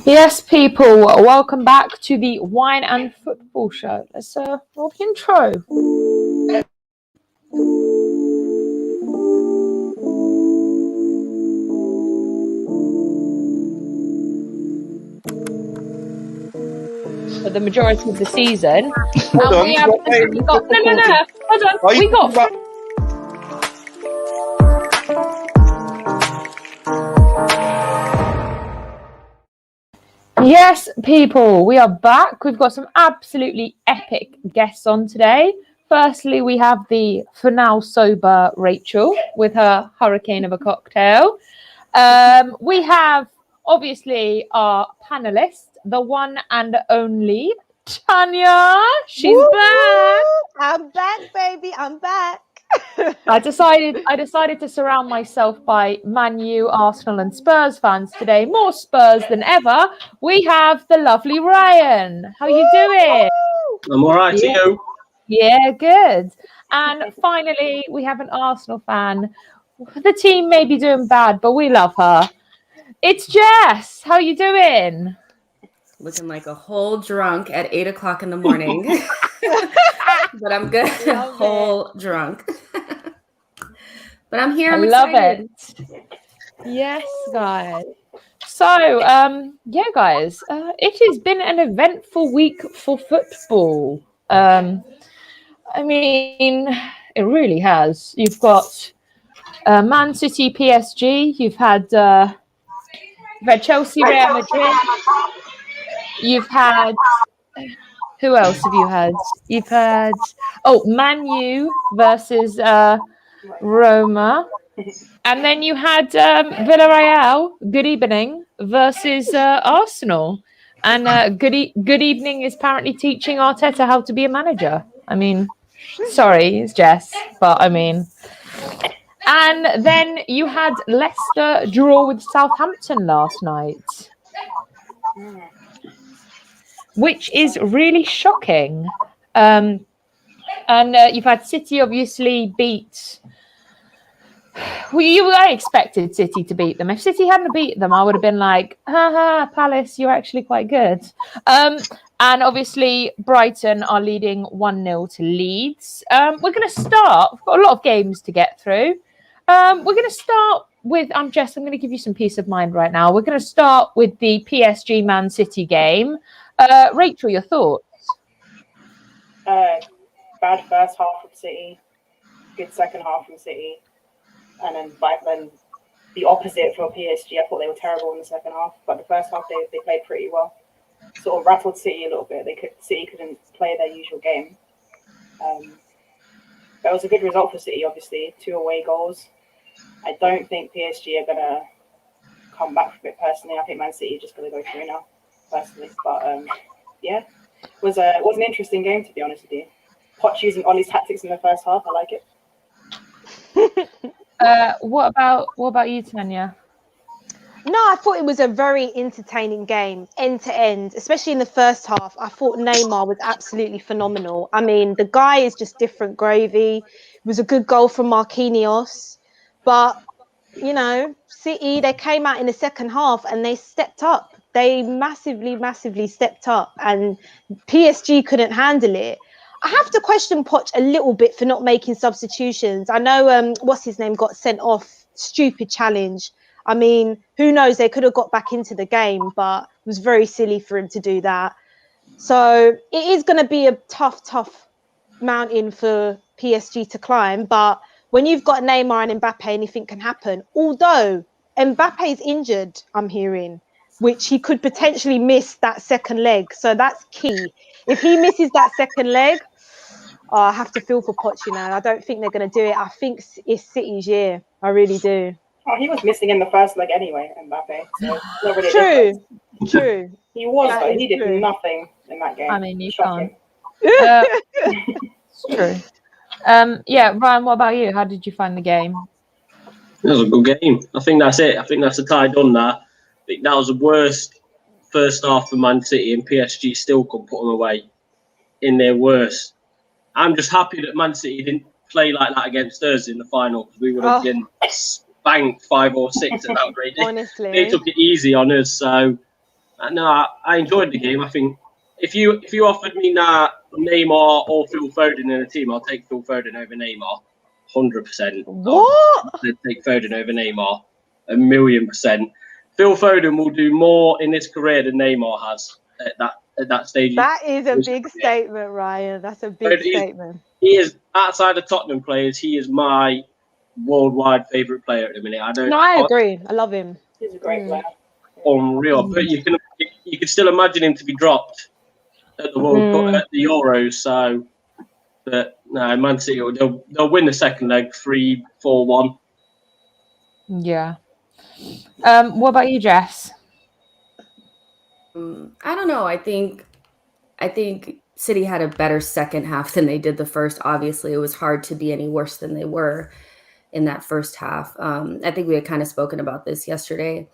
Yes, people, welcome back to the Wine and Football Show. Let's roll the intro. For the majority of the season, and we have got hold on. We got. Yes, people, we are back. We've got some absolutely epic guests on today. Firstly, we have the for now sober Rachel with her hurricane of a cocktail. We have obviously our panelist, the one and only Tanya. She's back. I'm back, baby. I'm back. I decided to surround myself by Man U, Arsenal, and Spurs fans today. More Spurs than ever. We have the lovely Ryan. How are you doing? I'm all right. Yeah. You? Yeah, good. And finally, we have an Arsenal fan. The team may be doing bad, but we love her. It's Jess. How are you doing? Looking like a whole drunk at 8 o'clock in the morning. But I'm good. Whole drunk. But I'm here. I'm excited. Love it. Yes, guys. So, yeah, guys, it has been an eventful week for football. I mean, it really has. You've got Man City, PSG. You've had Chelsea, Real Madrid. You've had who else have you had? You've had Man U versus Roma, and then you had Villarreal. Good evening versus Arsenal, and good evening is apparently teaching Arteta how to be a manager. I mean, sorry, it's Jess, but I mean. And then you had Leicester draw with Southampton last night, which is really shocking. And you've had City obviously beat. Well, I expected City to beat them. If City hadn't beat them, I would have been like, Palace, you're actually quite good. And obviously, Brighton are leading 1-0 to Leeds. We're going to start. We've got a lot of games to get through. We're going to start with, I'm going to give you some peace of mind right now. We're going to start with the PSG Man City game. Rachel, your thoughts? Bad first half from City, good second half from City, and then the opposite for PSG. I thought they were terrible in the second half, but the first half they played pretty well. Sort of rattled City a little bit. City couldn't play their usual game. That was a good result for City, obviously. 2 away goals. I don't think PSG are going to come back from it personally. I think Man City are just going to go through now, personally. But, yeah, it was an interesting game, to be honest with you. Poch using Ollie's tactics in the first half. I like it. What about you, Tanya? No, I thought it was a very entertaining game, end to end, especially in the first half. I thought Neymar was absolutely phenomenal. I mean, the guy is just different gravy. It was a good goal from Marquinhos. But, City, they came out in the second half and they stepped up. They massively stepped up, and PSG couldn't handle it. I have to question Poch a little bit for not making substitutions. I know, what's his name, got sent off, stupid challenge. I mean, who knows? They could have got back into the game, but it was very silly for him to do that. So it is going to be a tough mountain for PSG to climb. But when you've got Neymar and Mbappe, anything can happen. Although Mbappe's injured, I'm hearing, which he could potentially miss that second leg. So that's key. If he misses that second leg, I have to feel for Poch, I don't think they're going to do it. I think it's City's year. I really do. Oh, he was missing in the first leg anyway, Mbappe. So not really True. He was, but he did nothing in that game. I mean, you Shocking. can't. It's true. Yeah, Ryan, what about you? How did you find the game? It was a good game. I think that's it. I think that's the tie done that. I think that was the worst first half for Man City, and PSG still couldn't put them away in their worst. I'm just happy that Man City didn't play like that against us in the final, because we would have been spanked 5 or 6 at that rate. Honestly. They took it easy on us, so No, I enjoyed the game. I think if you offered me now Neymar or Phil Foden in a team, I'll take Phil Foden over Neymar, 100%. What? I'd take Foden over Neymar, 1,000,000%. Phil Foden will do more in his career than Neymar has at that stage. That is a big statement, Ryan. That's a big statement. He is, outside of Tottenham players, he is my worldwide favourite player at the minute. I agree. I love him. He's a great player. Unreal, but you can still imagine him to be dropped at the World Cup, at the Euros. So, but no, Man City they'll win the second leg 3-4-1. Yeah. What about you, Jess? I don't know. I think City had a better second half than they did the first. Obviously, it was hard to be any worse than they were in that first half. I think we had kind of spoken about this yesterday.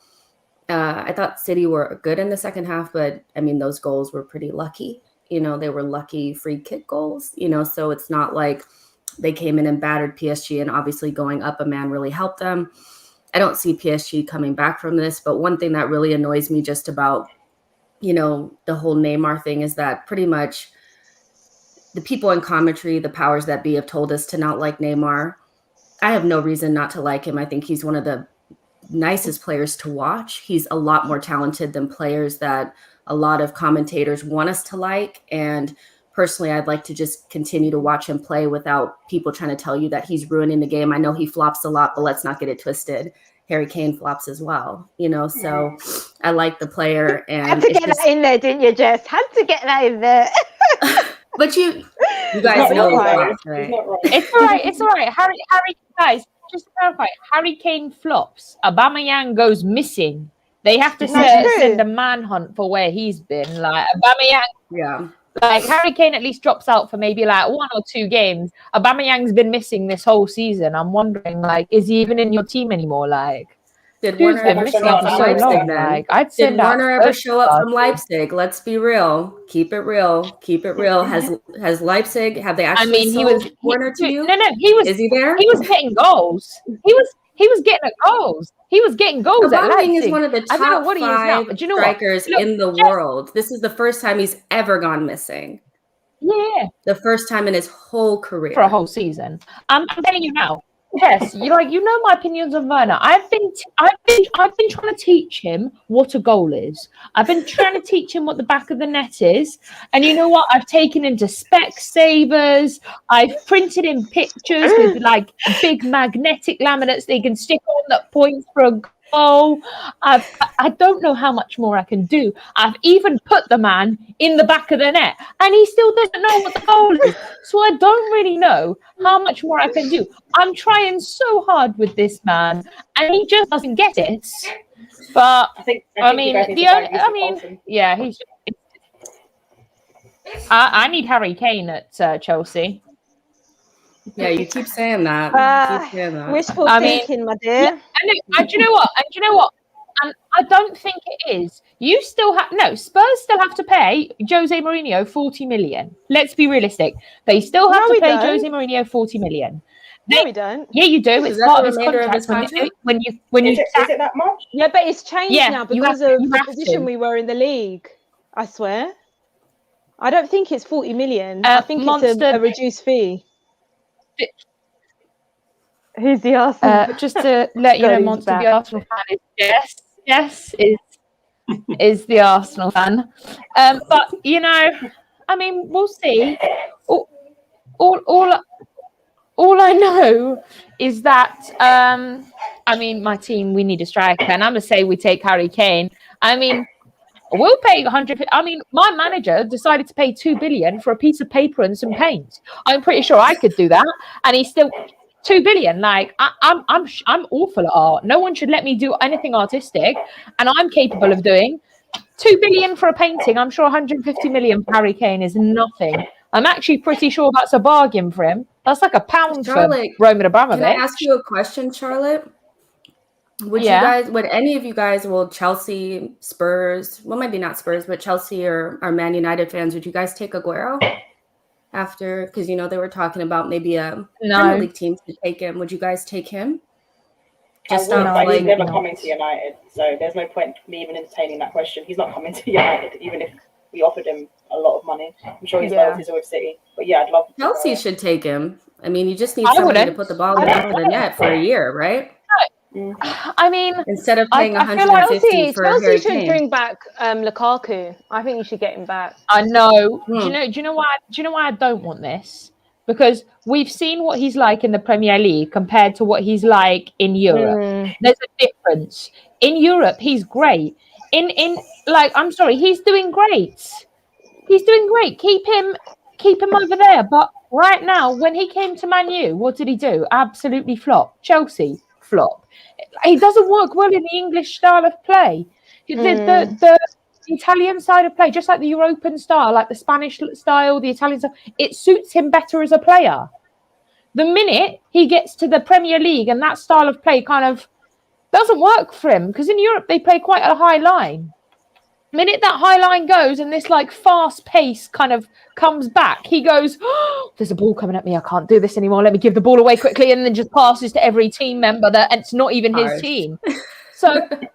I thought City were good in the second half, but I mean, those goals were pretty lucky. You know, they were lucky free kick goals, you know, so it's not like they came in and battered PSG, and obviously going up a man really helped them. I don't see PSG coming back from this, but one thing that really annoys me just about, you know, the whole Neymar thing is that pretty much the people in commentary, the powers that be, have told us to not like Neymar. I have no reason not to like him. I think he's one of the nicest players to watch. He's a lot more talented than players that a lot of commentators want us to like. And personally, I'd like to just continue to watch him play without people trying to tell you that he's ruining the game. I know he flops a lot, but let's not get it twisted. Harry Kane flops as well, you know, so I like the player. And had to get that in there, didn't you, Jess? Had to get that in there. But you guys know he flops, right? It's all right. It's all right. Harry, guys, just to clarify, Harry Kane flops. Aubameyang goes missing. They have to send a manhunt for where he's been. Like Aubameyang, yeah. Like Harry Kane at least drops out for maybe like 1 or 2 games. Aubameyang's been missing this whole season. I'm wondering, like, is he even in your team anymore? Like, did dude's Werner been ever missing show up for from so Leipzig long. then? Like, I'd Did send out Werner ever show up from Odegaard. Leipzig? Let's be real. Keep it real. Keep it real. Has Leipzig, have they actually I mean, he was Werner to you? No, he was. Is he there? He was getting goals. He was getting goals. He was getting goals at Aubameyang Leipzig. is one of the I don't know top what he is now, 5 but you know what? strikers Look, in the world. This is the first time he's ever gone missing. Yeah, The first time in his whole career. for a whole season. I'm telling you now. Yes, you know my opinions on Werner. I've been trying to teach him what a goal is. I've been trying to teach him what the back of the net is. And you know what? I've taken him to Specsavers. I've printed him pictures with like big magnetic laminates they can stick on that points for a goal. I don't know how much more I can do. I've even put the man in the back of the net, and he still doesn't know what the goal is. So I don't really know how much more I can do. I'm trying so hard with this man, and he just doesn't get it. But I mean, yeah, he's. I need Harry Kane at Chelsea. Yeah, you keep saying that. Wishful thinking, my dear. And do you know what? And I don't think it is. You still have Spurs still have to pay Jose Mourinho 40 million. Let's be realistic. They still have to pay Jose Mourinho 40 million. No, we don't. Yeah, you do. It's part of his contract. When you is it that much? Yeah, but it's changed now because of the position we were in the league. I swear. I don't think it's 40 million. I think it's a reduced fee. Who's the Arsenal? Just to let you know, Monster, the Arsenal fan is Jess is the Arsenal fan. But you know, I mean, we'll see. All I know is that I mean, my team, we need a striker, and I'm gonna say we take Harry Kane. I mean, we'll pay 100. I mean, my manager decided to pay 2 billion for a piece of paper and some paint. I'm pretty sure I could do that, and he's still 2 billion. Like I'm awful at art. No one should let me do anything artistic, and I'm capable of doing 2 billion for a painting. I'm sure 150 million for Harry Kane is nothing. I'm actually pretty sure that's a bargain for him. That's like £1 for Roman Abramovich. Can I ask you a question, Charlotte? Would any of you guys, Chelsea, Spurs, well, maybe not Spurs, but Chelsea or Man United fans, would you guys take Aguero after? Because, you know, they were talking about maybe a Premier League team to take him. Would you guys take him? Just I would, not but he's like never coming to United, so there's no point me even entertaining that question. He's not coming to United, even if we offered him a lot of money. I'm sure his loyalties are with City, but yeah, I'd love. Chelsea should take him. I mean, you just need I somebody to wouldn't. put the ball in the back of the net for a year, right? I mean, Instead of paying I feel like 150 for Harry Chelsea should Kane. bring back Lukaku. I think you should get him back. I know. Do you know why? Do you know why I don't want this? Because we've seen what he's like in the Premier League compared to what he's like in Europe. There's a difference. In Europe, he's great. In like, I'm sorry, he's doing great. He's doing great. Keep him over there. But right now, when he came to Man U, what did he do? Absolutely flop. Chelsea flop. He doesn't work well in the English style of play. The Italian side of play, just like the European style, like the Spanish style, the Italian style, it suits him better as a player. The minute he gets to the Premier League and that style of play kind of doesn't work for him, because in Europe they play quite a high line. The minute that high line goes and this like fast pace kind of comes back, he goes, oh, there's a ball coming at me, I can't do this anymore, let me give the ball away quickly, and then just passes to every team member that it's not even his team. So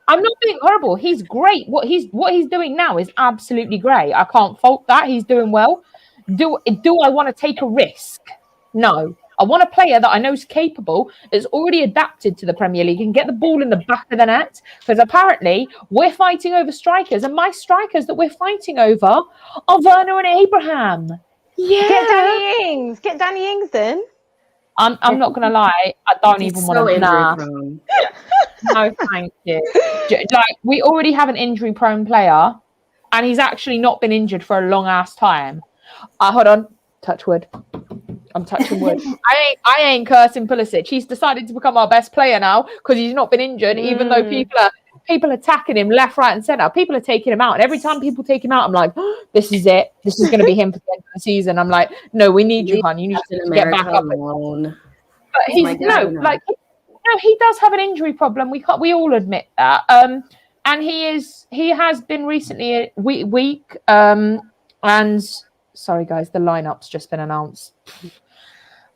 I'm not being horrible. He's great. What he's doing now is absolutely great. I can't fault that. He's doing well. Do I want to take a risk? No. I want a player that I know is capable, that's already adapted to the Premier League and get the ball in the back of the net. Because apparently we're fighting over strikers, and my strikers that we're fighting over are Werner and Abraham. Yeah. Get Danny Ings then. I'm not gonna lie. I don't even want to. Nah. No, thank you. Like, we already have an injury-prone player, and he's actually not been injured for a long-ass time. Hold on. Touch wood. I'm touching wood. I ain't cursing Pulisic. He's decided to become our best player now because he's not been injured, even though people attacking him left, right, and centre. People are taking him out, and every time people take him out, I'm like, oh, this is it. This is going to be him for the end of the season. I'm like, no, we need you, hon. You need to get back up. But he does have an injury problem. We all admit that. And he has been recently weak. And sorry guys, the lineup's just been announced.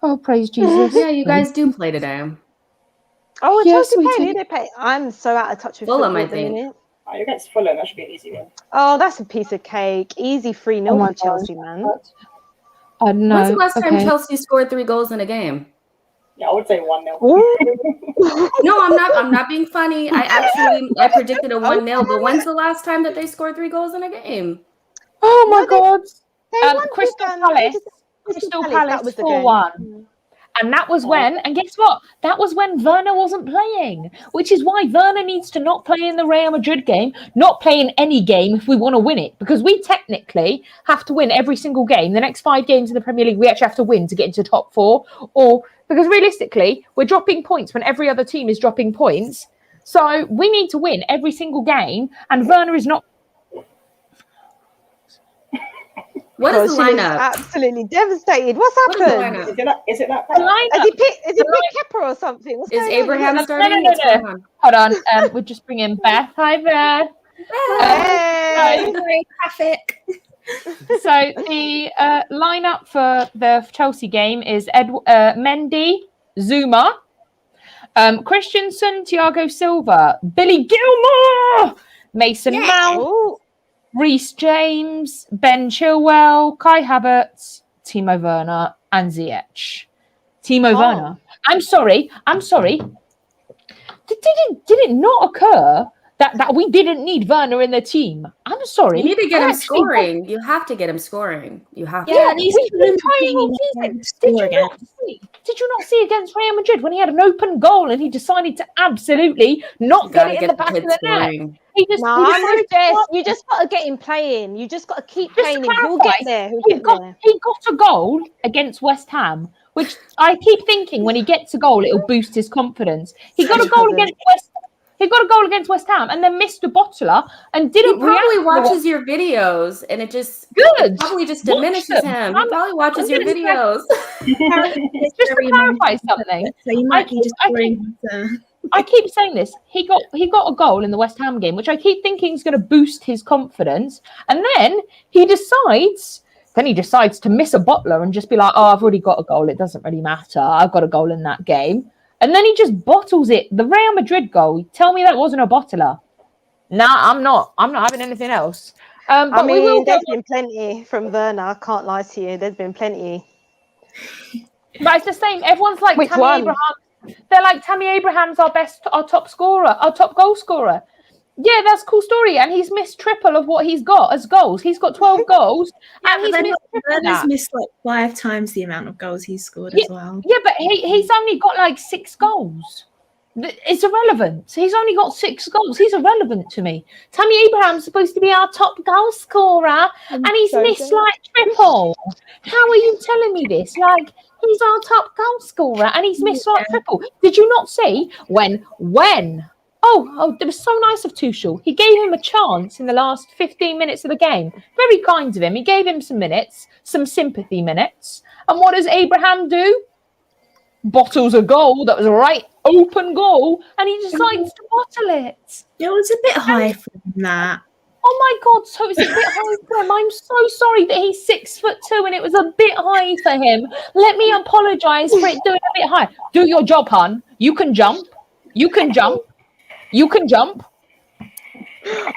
Oh, praise Jesus! Yeah, you guys do play today. Oh, yes, Chelsea we play. do. They play. I'm so out of touch with Fulham, football I at the think. minute. Oh, you're against Fulham. That should be an easy one. Oh, that's a piece of cake. Easy 3-0 for Chelsea, man. I don't know. When's the last time Chelsea scored 3 goals in a game? Yeah, I would say 1-0. No, I'm not being funny. I predicted a 1-0, but when's the last time that they scored 3 goals in a game? Oh my God! They Crystal won Palace 4-1. And that was when, and guess what? That was when Werner wasn't playing, which is why Werner needs to not play in the Real Madrid game, not play in any game if we want to win it, because we technically have to win every single game. The next 5 games in the Premier League, we actually have to win to get into top 4, or because realistically, we're dropping points when every other team is dropping points. So we need to win every single game, and Werner is not. What is the lineup? Absolutely devastated. What's happened? Is it that? The lineup. Is it picked Kepa or something? What's Is going Abraham on? starting? No. Hold on. We're just bringing Beth. Hi, Beth. Hey. Traffic. So the lineup for the Chelsea game is Mendy, Zuma, Christensen, Thiago Silva, Billy Gilmore, Mason Mount, Reece James, Ben Chilwell, Kai Havertz, Timo Werner, and Ziyech. Timo Werner. I'm sorry. Did it not occur that we didn't need Werner in the team? I'm sorry. You need to get him scoring. You have to get him scoring. You have to. Yeah, we've been trying all season. Did you not see against Real Madrid when he had an open goal and he decided to absolutely not get it in the back of the net? You just got to get him playing. You just got to keep playing him. He'll get there. He got a goal against West Ham, which I keep thinking when he gets a goal, it'll boost his confidence. He got a goal against West Ham and then missed a bottler and didn't. He probably watches your videos and it just probably just diminishes him. He probably watches your videos. Just to clarify something, so you might be just scoring. I keep saying this. He got a goal in the West Ham game, which I keep thinking is going to boost his confidence, and then he decides to miss a bottler and just be like, "Oh, I've already got a goal. It doesn't really matter. I've got a goal in that game." And then he just bottles it. The Real Madrid goal. Tell me that wasn't a bottler. Nah, I'm not having anything else. But I mean, we will get. there's been plenty from Werner. I can't lie to you. There's been plenty. But it's the same. Everyone's like Which Tammy one? Abraham. They're like Tammy Abraham's our top scorer, our top goal scorer. Yeah, that's a cool story. And he's missed triple of what he's got as goals. He's got 12 goals, and he's missed triple Werner's that. missed like 5 times the amount of goals he's scored as well. Yeah, but he's only got like 6 goals. It's irrelevant. He's only got 6 goals. He's irrelevant to me. Tammy Abraham's supposed to be our top goal scorer, and he's missed like triple. How are you telling me this? Like, he's our top goal scorer, and he's missed like triple. Did you not see when? Oh, it was so nice of Tuchel. He gave him a chance in the last 15 minutes of the game. Very kind of him. He gave him some minutes, some sympathy minutes. And what does Abraham do? Bottles a goal that was a right open goal, and he decides to bottle it. It was a bit high for that. Oh my God, so it's a bit high for him. I'm so sorry that he's 6'2" and it was a bit high for him. Let me apologise for it doing a bit high. Do your job, hon. You can jump. You can jump. You can jump.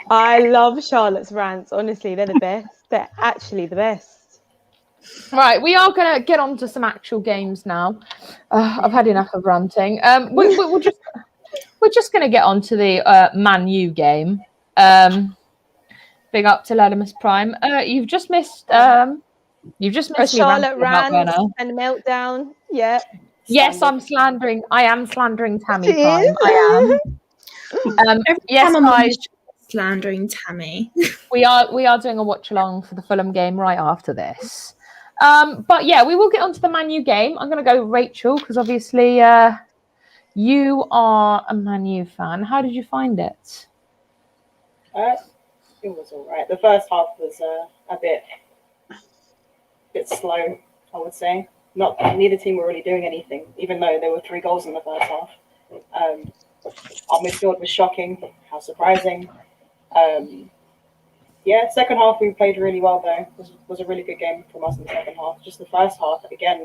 I love Charlotte's rants. Honestly, they're the best. They're actually the best. Right, we are going to get on to some actual games now. I've had enough of ranting. We're just going to get on to the Man U game. Big up to Latimus Prime. You've just missed. You've just A missed me Charlotte ranting about rant Werner. and meltdown. Yeah. Yes, I'm slandering. I am slandering Tammy She Prime. is. I am. Every Yes, time I'm on guys. this slandering Tammy. We are doing a watch along for the Fulham game right after this. But yeah, we will get onto the Man U game. I'm going to go with Rachel because obviously you are a Man U fan. How did you find it? It was all right. The first half was a bit slow, I would say. Neither team were really doing anything, even though there were 3 goals in the first half. Our midfield was shocking. How surprising. Second half we played really well though. It was a really good game from us in the second half. Just the first half, again,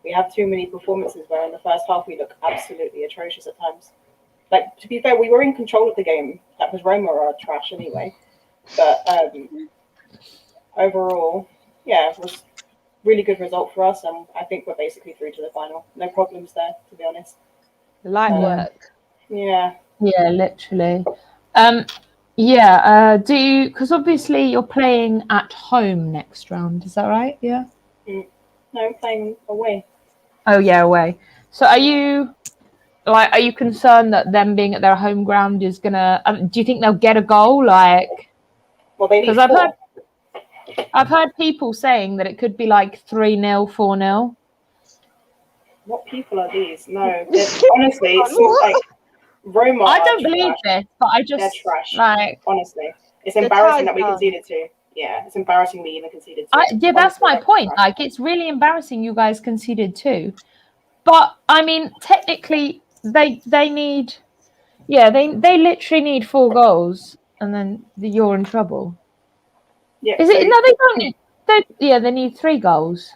we have too many performances where in the first half we look absolutely atrocious at times. Like, to be fair, we were in control of the game. That was Roma or trash anyway. But overall, yeah, it was really good result for us, and I think we're basically through to the final. No problems there, to be honest. Light work. Yeah. Yeah, literally. Do you? Because obviously you're playing at home next round. Is that right? Yeah. No, I'm playing away. Oh yeah, away. So are you concerned that them being at their home ground is gonna? Do you think they'll get a goal? Like, Well, they need because 4. I've heard people saying that it could be like 3-0, 4-0. What people are these? No, honestly, it's sort of like Roma. I don't believe this, but I just they're trash. like. Honestly, it's The embarrassing that we ties conceded to. Yeah, it's embarrassing we even conceded to. Yeah, that's my Honestly, point. trash. Like, it's really embarrassing you guys conceded too. But I mean, technically, they need. Yeah, they literally need 4 goals, and then you're in trouble. Yeah, Is it? No, they don't need. They need 3 goals.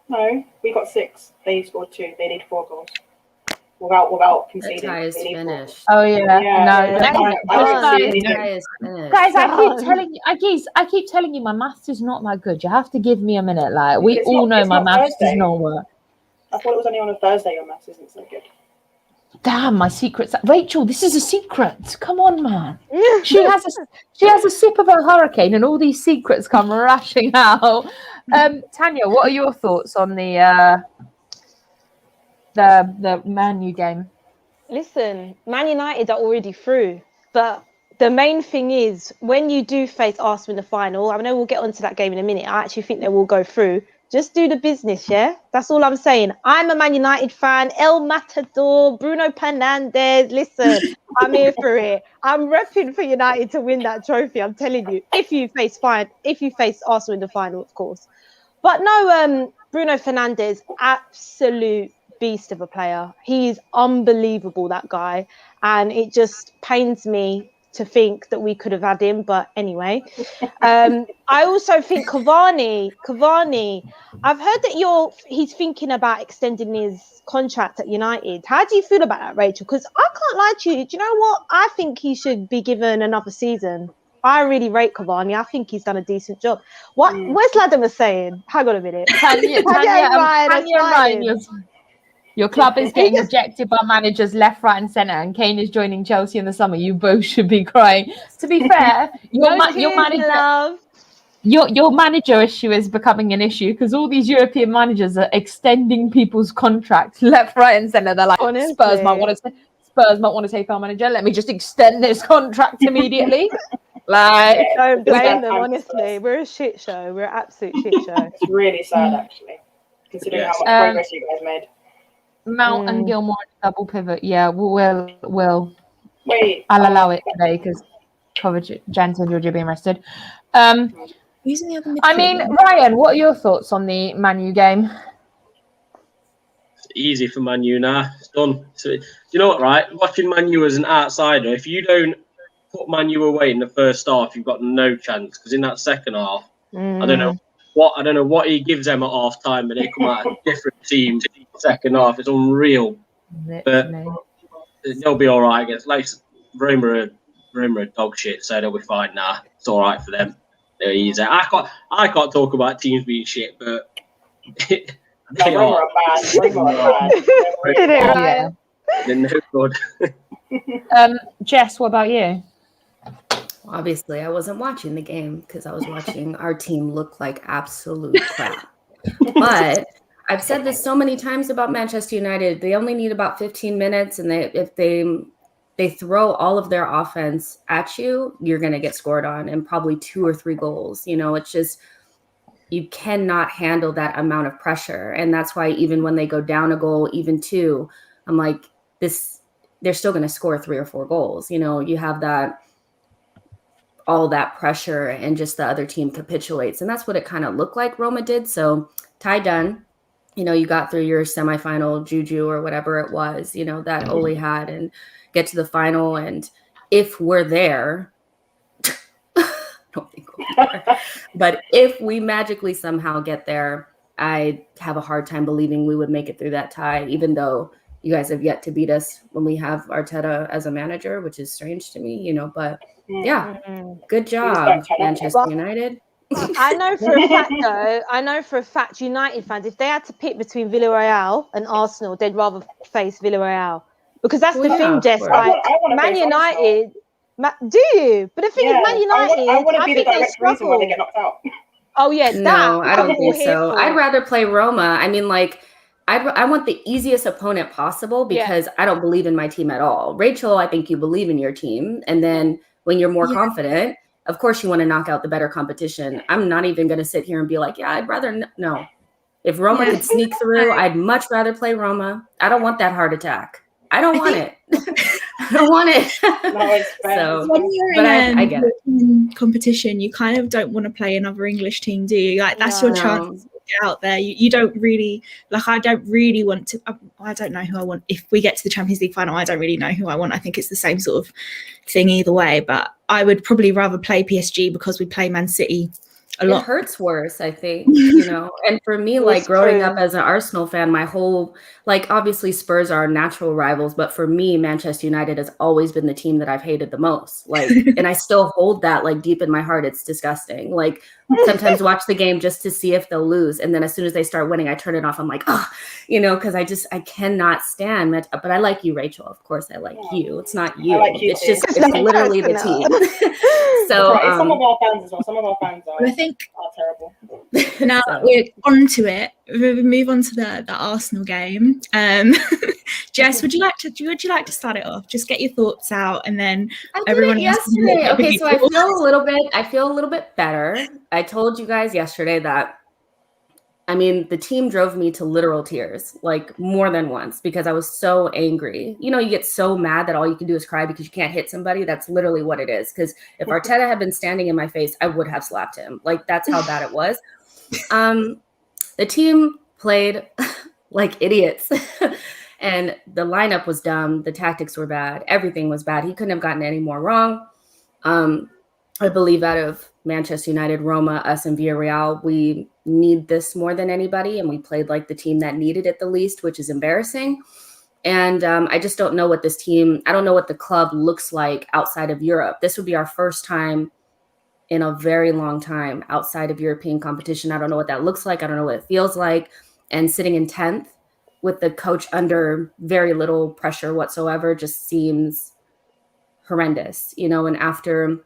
No, we got 6. They scored 2. They need 4 goals. Without The conceding. tie is They need 4. finished. Oh yeah, Yeah, no. that is I don't done. see The anything. tie is finished. Guys, I keep telling you, my maths is not that good. You have to give me a minute. Like, we It's all not- know it's my not maths does Thursday. not work. I thought it was only on a Thursday. Your maths isn't so good. Damn, my secret's Rachel. This is a secret. Come on, man. She has a sip of her hurricane, and all these secrets come rushing out. Tanya, what are your thoughts on the Man U game? Listen, Man United are already through, but the main thing is when you do face Arsenal in the final, I know we'll get onto that game in a minute. I actually think they will go through. Just do the business, yeah? That's all I'm saying. I'm a Man United fan. El Matador, Bruno Fernandes. Listen, I'm here for it. I'm repping for United to win that trophy. I'm telling you. If you face Arsenal in the final, of course. But no, Bruno Fernandes, absolute beast of a player. He is unbelievable, that guy. And it just pains me to think that we could have had him, but anyway. I also think Cavani, I've heard that he's thinking about extending his contract at United. How do you feel about that, Rachel? Because I can't lie to you. Do you know what? I think he should be given another season. I really rate Cavani. I think he's done a decent job. Where's Latimer saying? Hang on a minute. Tanya and Ryan, your club is getting ejected by managers left, right, and centre, and Kane is joining Chelsea in the summer. You both should be crying. To be fair, your manager issue is becoming an issue because all these European managers are extending people's contracts left, right, and centre. They're like, Honestly. Spurs might want to take our manager. Let me just extend this contract immediately. Like, don't blame them. Honestly, we're a shit show. We're an absolute shit show. It's really sad, actually, considering how much progress you guys made. Mount and Gilmore double pivot. Yeah, we'll. Wait, I'll allow it today because Kovacic, Jansen, and Georgia being rested. Who's in the other midfield? I mean, Ryan, what are your thoughts on the Man U game? It's easy for Man U now. It's done. So, you know what, right? Watching Man U as an outsider, if you don't put Man U away in the first half, you've got no chance. Because in that second half, I don't know what he gives them at half time, but they come out as different teams in the second half. It's unreal. But they'll be all right against Roma are dog shit, so they'll be fine now. It's all right for them. They're easy. I can't talk about teams being shit, but Roma are bad. They're no good. Jess, what about you? Obviously, I wasn't watching the game because I was watching our team look like absolute crap. But I've said this so many times about Manchester United. They only need about 15 minutes, and if they throw all of their offense at you, you're going to get scored on and probably 2 or 3 goals. You know, it's just you cannot handle that amount of pressure. And that's why even when they go down a goal, even 2, I'm like, they're still going to score 3 or 4 goals. You know, you have all that pressure and just the other team capitulates. And that's what it kind of looked like Roma did. So tie done, you know, you got through your semifinal juju or whatever it was, you know, that Ole had, and get to the final. And if we're there, I don't think we're there, but if we magically somehow get there, I have a hard time believing we would make it through that tie, even though you guys have yet to beat us when we have Arteta as a manager, which is strange to me, you know, but yeah, good job, Manchester United. I know for a fact, United fans, if they had to pick between Villarreal and Arsenal, they'd rather face Villarreal. Because that's the thing, Jess. Like, Man United, do you? But the thing is, Man United, I want to be the think they direct reason why they struggle. get knocked out. Oh, yeah, No, I don't think here so. for. I'd rather play Roma. I mean, like, I want the easiest opponent possible because I don't believe in my team at all. Rachel, I think you believe in your team. And then when you're more confident, of course you want to knock out the better competition. I'm not even going to sit here and be like, yeah, I'd rather no. If Roma could sneak through, I'd much rather play Roma. I don't want that heart attack. I don't want it. I don't want it. So, when you're but in I get it. European competition, you kind of don't want to play another English team, do you? Like, that's your chance to get out there. You don't really, like, I don't really want to, I don't know who I want. If we get to the Champions League final, I don't really know who I want. I think it's the same sort of thing either way, but I would probably rather play PSG because we play Man City a lot. It hurts worse, I think, you know. And for me, like growing up as an Arsenal fan, my whole, like, obviously Spurs are natural rivals, but for me, Manchester United has always been the team that I've hated the most. Like, and I still hold that like deep in my heart. It's disgusting. Like, sometimes watch the game just to see if they'll lose, and then as soon as they start winning, I turn it off. I'm like, oh, you know, because I cannot stand that. But I like you, Rachel. Of course, I like you. It's not you. I like you it's too. just it's literally the team. So Right, some of our fans as well. Some of our fans I think are terrible. now we're on to it. We move on to the Arsenal game. Jess, would you like to start it off? Just get your thoughts out, and then I did everyone it else can do yesterday. it. Okay, so I feel a little bit better. I told you guys yesterday that, I mean, the team drove me to literal tears, like more than once, because I was so angry. You know, you get so mad that all you can do is cry because you can't hit somebody. That's literally what it is. Because if Arteta had been standing in my face, I would have slapped him. Like, that's how bad it was. The team played like idiots. And the lineup was dumb. The tactics were bad. Everything was bad. He couldn't have gotten any more wrong. I believe out of Manchester United, Roma, us, and Villarreal, we need this more than anybody, and we played like the team that needed it the least, which is embarrassing. And I just don't know what this team, I don't know what the club looks like outside of Europe. This would be our first time in a very long time outside of European competition. I don't know what that looks like. I don't know what it feels like. And sitting in 10th with the coach under very little pressure whatsoever just seems horrendous, you know, and after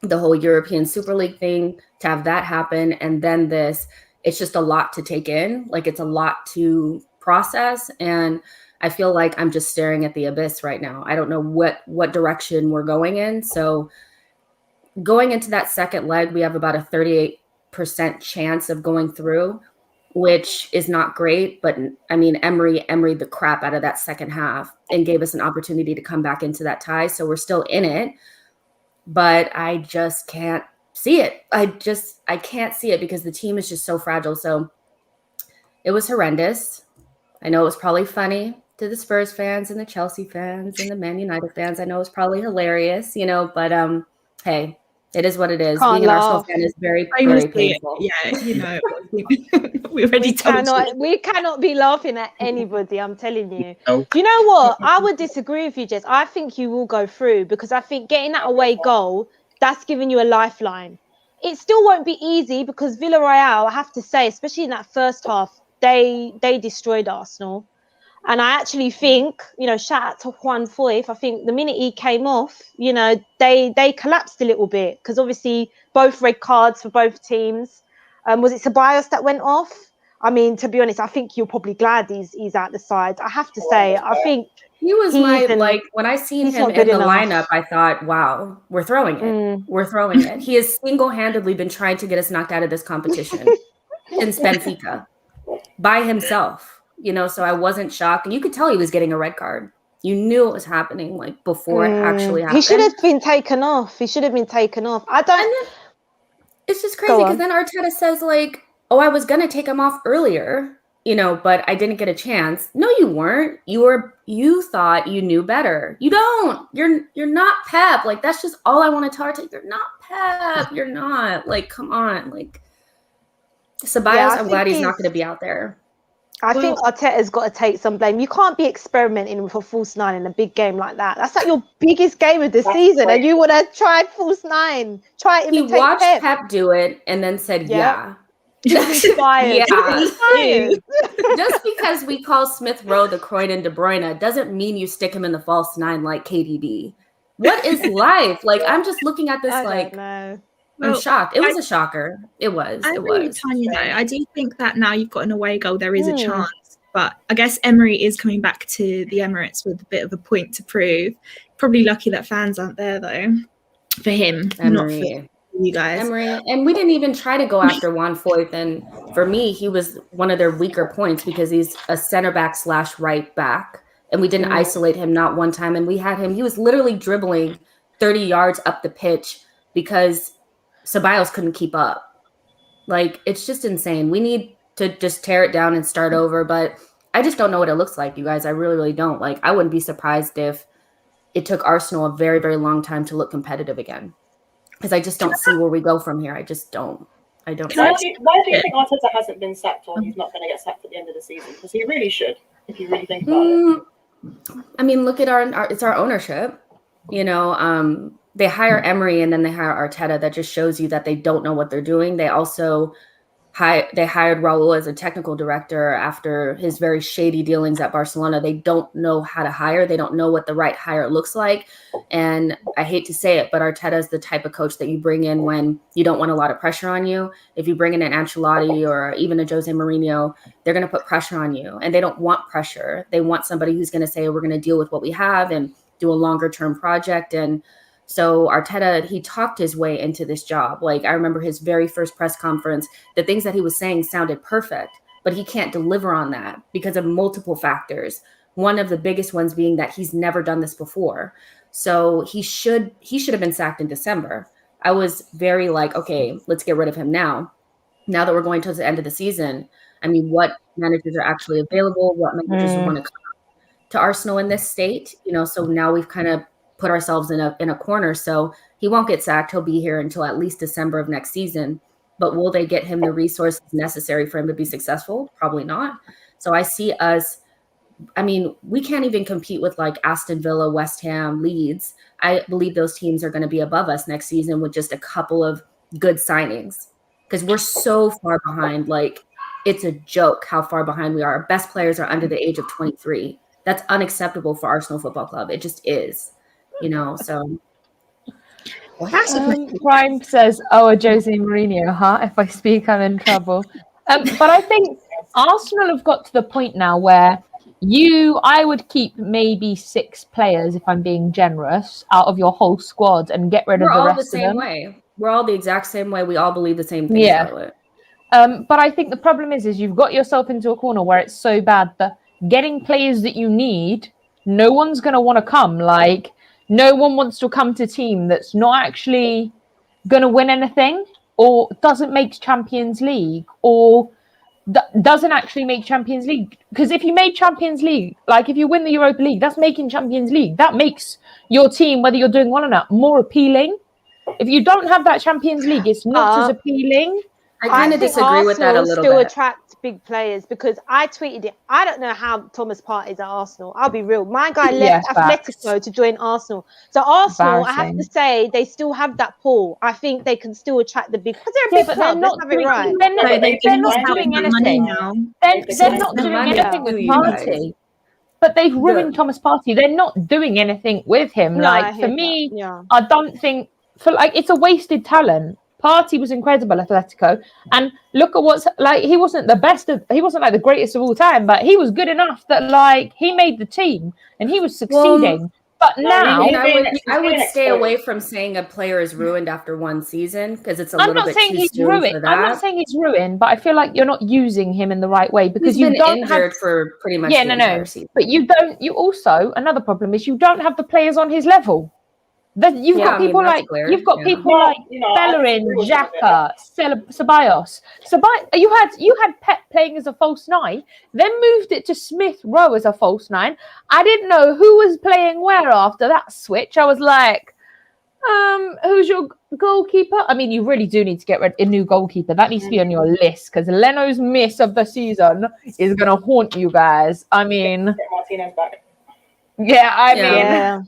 the whole European Super League thing, to have that happen and then this, it's just a lot to take in. Like, it's a lot to process. And I feel like I'm just staring at the abyss right now. I don't know what direction we're going in. So going into that second leg, we have about a 38% chance of going through, which is not great. But I mean, Emery the crap out of that second half and gave us an opportunity to come back into that tie. So we're still in it, but I just can't see it. I can't see it because the team is just so fragile. So it was horrendous. I know it was probably funny to the Spurs fans and the Chelsea fans and the Man United fans. I know it's probably hilarious, you know, but hey, it is what it is. Can't Being an Arsenal laugh. fan is very, I very must say, painful. yeah, you know, we already told you. We cannot be laughing at anybody, I'm telling you. No. Do you know what? I would disagree with you, Jess. I think you will go through because I think getting that away goal, that's giving you a lifeline. It still won't be easy because Villarreal, I have to say, especially in that first half, they destroyed Arsenal. And I actually think, you know, shout out to Juan Foyth. I think the minute he came off, you know, they collapsed a little bit because obviously both red cards for both teams. Was it Ceballos that went off? I mean, to be honest, I think you're probably glad he's out the side. I have to say, I think he was when I seen him in the lineup, I thought, wow, we're throwing it. We're throwing it. He has single-handedly been trying to get us knocked out of this competition since Benfica by himself. You know, so I wasn't shocked. And you could tell he was getting a red card. You knew it was happening, like, before it actually happened. He should have been taken off. It's just crazy because then Arteta says, like, oh, I was going to take him off earlier, you know, but I didn't get a chance. No, you weren't. You thought you knew better. You don't. You're not Pep. Like, that's just all I want to tell Arteta. You're not Pep. You're not. Like, come on. Like, Ceballos, I'm glad he's not going to be out there. I think Arteta's got to take some blame. You can't be experimenting with a false nine in a big game like that. That's like your biggest game of the season, and you want to try false nine. Try to imitate He watched Pep do it and then said, yeah. Inspired. Inspired. Just because we call Smith Rowe the Croydon De Bruyne doesn't mean you stick him in the false nine like KDB. What is life? Like, I'm just looking at this I'm shocked. It was a shocker. It was. I agree with Tanya, though. I do think that now you've got an away goal, there is a chance. But I guess Emery is coming back to the Emirates with a bit of a point to prove. Probably lucky that fans aren't there, though, for him, not for you guys. Emery. And we didn't even try to go after Juan Foyth. And for me, he was one of their weaker points because he's a center back / right back. And we didn't isolate him not one time. And we had him. He was literally dribbling 30 yards up the pitch because Ceballos couldn't keep up. Like, it's just insane. We need to just tear it down and start over, but I just don't know what it looks like, you guys. I really, really don't. Like, I wouldn't be surprised if it took Arsenal a very, very long time to look competitive again, because I just don't see where we go from here. I just don't. I don't. Why do you think Arteta hasn't been sacked, or he's not going to get sacked at the end of the season? Because he really should, if you really think about it. I mean, look at it's our ownership. You know, they hire Emery and then they hire Arteta. That just shows you that they don't know what they're doing. They also hired Raul as a technical director after his very shady dealings at Barcelona. They don't know how to hire. They don't know what the right hire looks like. And I hate to say it, but Arteta is the type of coach that you bring in when you don't want a lot of pressure on you. If you bring in an Ancelotti or even a Jose Mourinho, they're going to put pressure on you. And they don't want pressure. They want somebody who's going to say, we're going to deal with what we have and do a longer term project. And so Arteta, he talked his way into this job. Like, I remember his very first press conference, the things that he was saying sounded perfect, but he can't deliver on that because of multiple factors. One of the biggest ones being that he's never done this before. So he should have been sacked in December. I was very like, okay, let's get rid of him now. Now that we're going towards the end of the season, I mean, what managers are actually available? What managers want to come to Arsenal in this state? You know, so now we've kind of put ourselves in a corner. So He won't get sacked. He'll be here until at least December of next season. But will they get him the resources necessary for him to be successful? Probably not. So I see us, I mean, we can't even compete with like Aston Villa, West Ham, Leeds. I believe those teams are going to be above us next season with just a couple of good signings because we're so far behind. Like, it's a joke how far behind we are. Our best players are under the age of 23. That's unacceptable for Arsenal Football Club. It just is, you know, so. Prime says, "Oh, a Jose Mourinho, huh? If I speak, I'm in trouble." But I think Arsenal have got to the point now where I would keep maybe 6 players, if I'm being generous, out of your whole squad and get rid of the rest of them. We're all the exact same way. We all believe the same thing. Yeah. Charlotte. But I think the problem is you've got yourself into a corner where it's so bad that getting players that you need, no one's going to want to come. Like, no one wants to come to a team that's not actually going to win anything or doesn't make Champions League or doesn't actually make Champions League. Because if you made Champions League, like if you win the Europa League, that's making Champions League. That makes your team, whether you're doing well or not, more appealing. If you don't have that Champions League, it's not as appealing. I kind of disagree with that a little still bit. Attract big players because I tweeted it. I don't know how Thomas Partey is at Arsenal. I'll be real. My guy left Atletico to join Arsenal. So Arsenal, I have to say, they still have that pull. I think they can still attract the big. Because they're a big club. Let's have it right. They're not doing anything. They're not doing anything with Partey. But they've ruined Thomas Partey. They're not doing anything with him. Like for me, I don't think it's a wasted talent. Partey was incredible at Atletico, and look at what's like. He wasn't like the greatest of all time, but he was good enough that like he made the team and he was succeeding. But now, I would stay away from saying a player is ruined after one season because it's a little bit too soon for that. I'm not saying he's ruined, but I feel like you're not using him in the right way because you don't injured for pretty much the entire season. But you don't. You also another problem is you don't have the players on his level. You've got people like Bellerin, Xhaka, Ceballos. You had Pep playing as a false 9, then moved it to Smith Rowe as a false 9. I didn't know who was playing where after that switch. I was like, who's your goalkeeper? I mean, you really do need to get a new goalkeeper. That needs to be on your list because Leno's miss of the season is going to haunt you guys. I mean, get Martinez back. Yeah.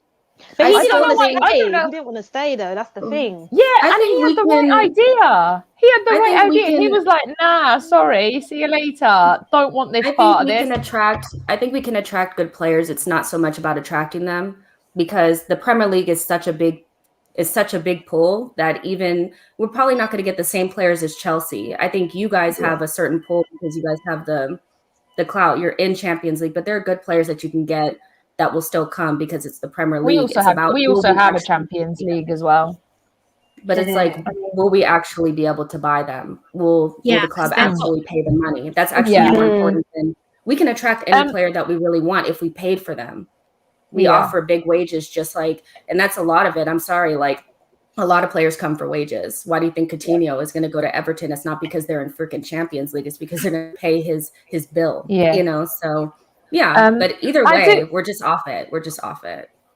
But he didn't want to stay though. That's the thing. Yeah, and he had the right idea. He had the right idea. He was like, "Nah, sorry, see you later. Don't want this part of this." I think we can attract good players. It's not so much about attracting them because the Premier League is such a big pool that even we're probably not going to get the same players as Chelsea. I think you guys have a certain pool because you guys have the clout. You're in Champions League, but there are good players that you can get that will still come because it's the Premier League. We also have a Champions League as well. But it's like, will we actually be able to buy them? Will the club actually pay the money? That's actually more important than we can attract any player that we really want if we paid for them. We offer big wages and that's a lot of it. I'm sorry, like a lot of players come for wages. Why do you think Coutinho is going to go to Everton? It's not because they're in freaking Champions League. It's because they're going to pay his bill, you know? So but either way, we're just off it.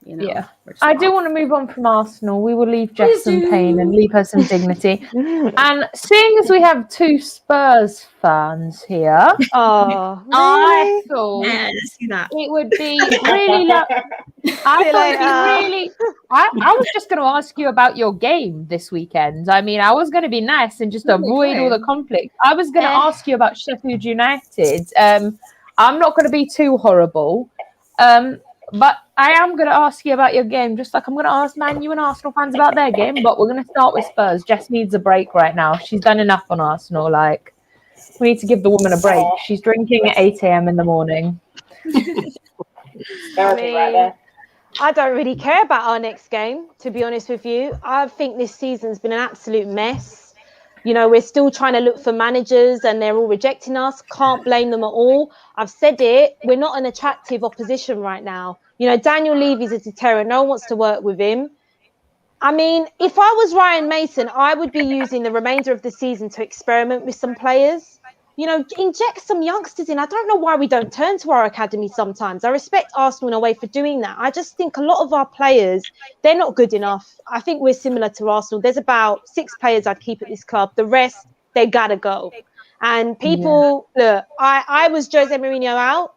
You know, I do want to move on from Arsenal. We will leave Jess some pain and leave her some dignity. And seeing as we have 2 Spurs fans here, I thought it would be really. I was just going to ask you about your game this weekend. I mean, I was going to be nice and just avoid all the conflict. I was going to ask you about Sheffield United. I'm not going to be too horrible, but I am going to ask you about your game, just like I'm going to ask Man U and Arsenal fans about their game, but we're going to start with Spurs. Jess needs a break right now. She's done enough on Arsenal. Like, we need to give the woman a break. She's drinking at 8 a.m. in the morning. I don't really care about our next game, to be honest with you. I think this season's been an absolute mess. You know, we're still trying to look for managers and they're all rejecting us. Can't blame them at all. I've said it. We're not an attractive opposition right now. You know, Daniel Levy's a terror. No one wants to work with him. I mean, if I was Ryan Mason, I would be using the remainder of the season to experiment with some players. you know, inject some youngsters in. I don't know why we don't turn to our academy sometimes. I respect Arsenal in a way for doing that. I just think a lot of our players, they're not good enough. I think we're similar to Arsenal. There's about 6 players I'd keep at this club. The rest, they gotta go. And people, look, I was Jose Mourinho out,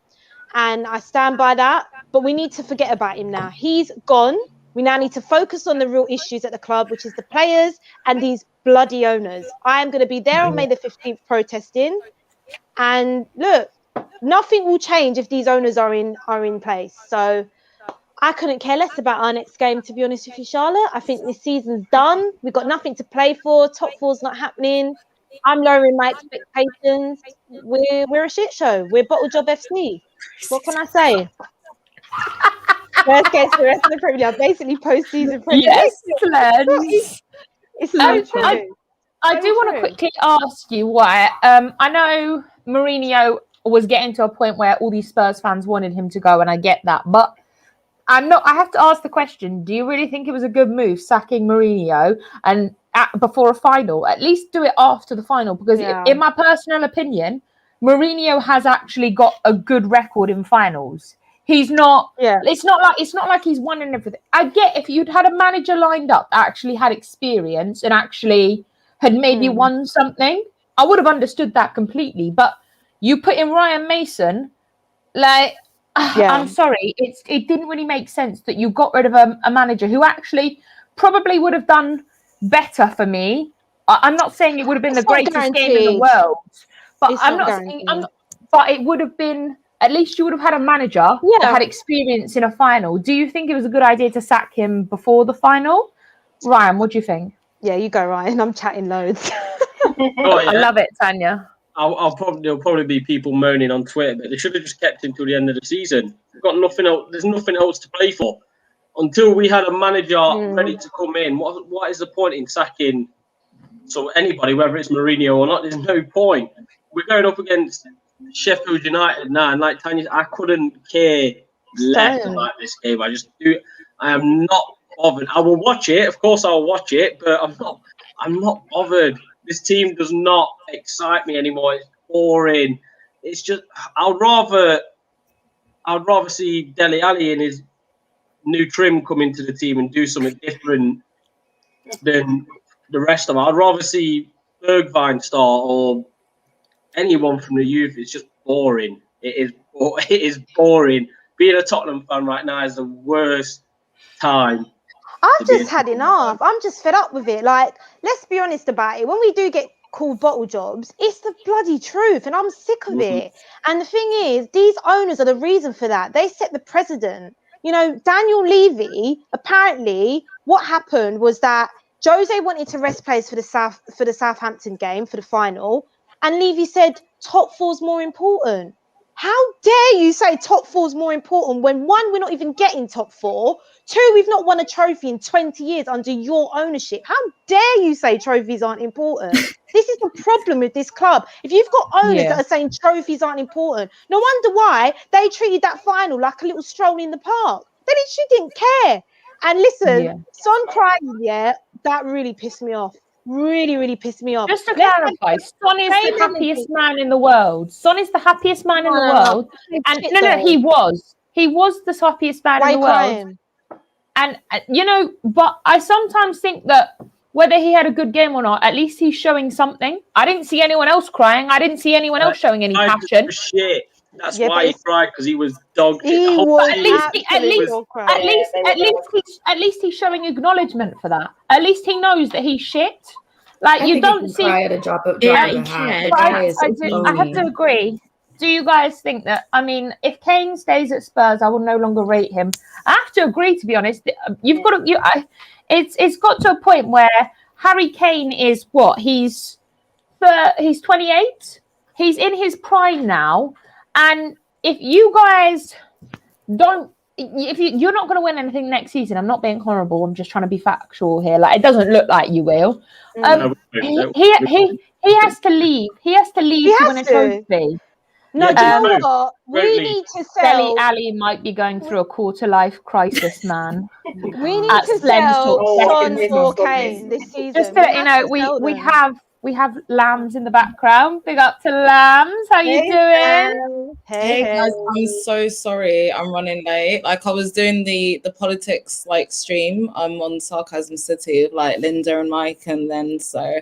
and I stand by that. But we need to forget about him now. He's gone. We now need to focus on the real issues at the club, which is the players and these bloody owners. I am going to be there on May the 15th protesting. And look, nothing will change if these owners are in place. So I couldn't care less about our next game, to be honest with you, Charlotte. I think this season's done. We've got nothing to play for. Top four's not happening. I'm lowering my expectations. We're a shit show. We're Bottle Job FC. What can I say? Worst case for the rest of the Premier League, basically post-season Premier League. Yes, It's so true. I do want to quickly ask you why. I know Mourinho was getting to a point where all these Spurs fans wanted him to go, and I get that. But I have to ask the question: do you really think it was a good move sacking Mourinho and before a final? At least do it after the final, because in my personal opinion, Mourinho has actually got a good record in finals. He's not. Yeah. It's not like he's won and everything. I get if you'd had a manager lined up that actually had experience and actually had maybe won something, I would have understood that completely. But you put in Ryan Mason, I'm sorry, it didn't really make sense that you got rid of a manager who actually probably would have done better for me. I'm not saying it would have been the greatest game in the world, but but it would have been. At least you would have had a manager that had experience in a final. Do you think it was a good idea to sack him before the final? Ryan, what do you think? Yeah, you go, Ryan. I'm chatting loads. I love it, Tanya. There'll probably be people moaning on Twitter, but they should have just kept him till the end of the season. We've got nothing else. There's nothing else to play for. Until we had a manager ready to come in, what is the point in sacking anybody, whether it's Mourinho or not? There's no point. We're going up against Sheffield United now, and like Tanya, I couldn't care less about this game. I am not bothered. I will watch it, of course. I'll watch it, but I'm not bothered. This team does not excite me anymore. It's boring. It's just I'd rather see Dele Alli in his new trim come into the team and do something different than the rest of them. I'd rather see Bergwijn start or anyone from the youth. Is just boring. It is boring. Being a Tottenham fan right now is the worst time. I've just had enough. I'm just fed up with it. Like, let's be honest about it. When we do get called bottle jobs, it's the bloody truth, and I'm sick of it. And the thing is, these owners are the reason for that. They set the precedent. You know, Daniel Levy, apparently, what happened was that Jose wanted to rest players for the Southampton game, for the final. And Levy said, top four's more important. How dare you say top four's more important when, one, we're not even getting top four. Two, we've not won a trophy in 20 years under your ownership. How dare you say trophies aren't important? This is the problem with this club. If you've got owners that are saying trophies aren't important, no wonder why they treated that final like a little stroll in the park. They literally didn't care. And listen, Son crying, that really pissed me off. Really, really pissed me off. Just to clarify, Son is the happiest man in the world. Son is the happiest man in the world. And he was. He was the happiest man in the world. And, but I sometimes think that whether he had a good game or not, at least he's showing something. I didn't see anyone else crying. I didn't see anyone else showing any passion. Shit. That's why he cried, because he was dogged. At least he's showing acknowledgement for that. At least he knows that he's shit. Like, you don't see. Cry at a drop of I have to agree. Do you guys think that? I mean, if Kane stays at Spurs, I will no longer rate him. I have to agree. To be honest, you've got to. It's got to a point where Harry Kane is what? He's 28. He's in his prime now. And if you guys don't, you're not going to win anything next season. I'm not being horrible. I'm just trying to be factual here. Like, it doesn't look like you will. He has to leave. He has to leave to win a trophy. No, do you know what? We need to sell. Dele Alli might be going through a quarter-life crisis, man. We need to sell Son or Kane this season. Just to let you know, we we have Lambs in the background. Big up to Lambs. How you doing? Hey, Guys, I'm so sorry I'm running late. Like I was doing the politics like stream on Sarcasm City with like Linda and Mike, and then so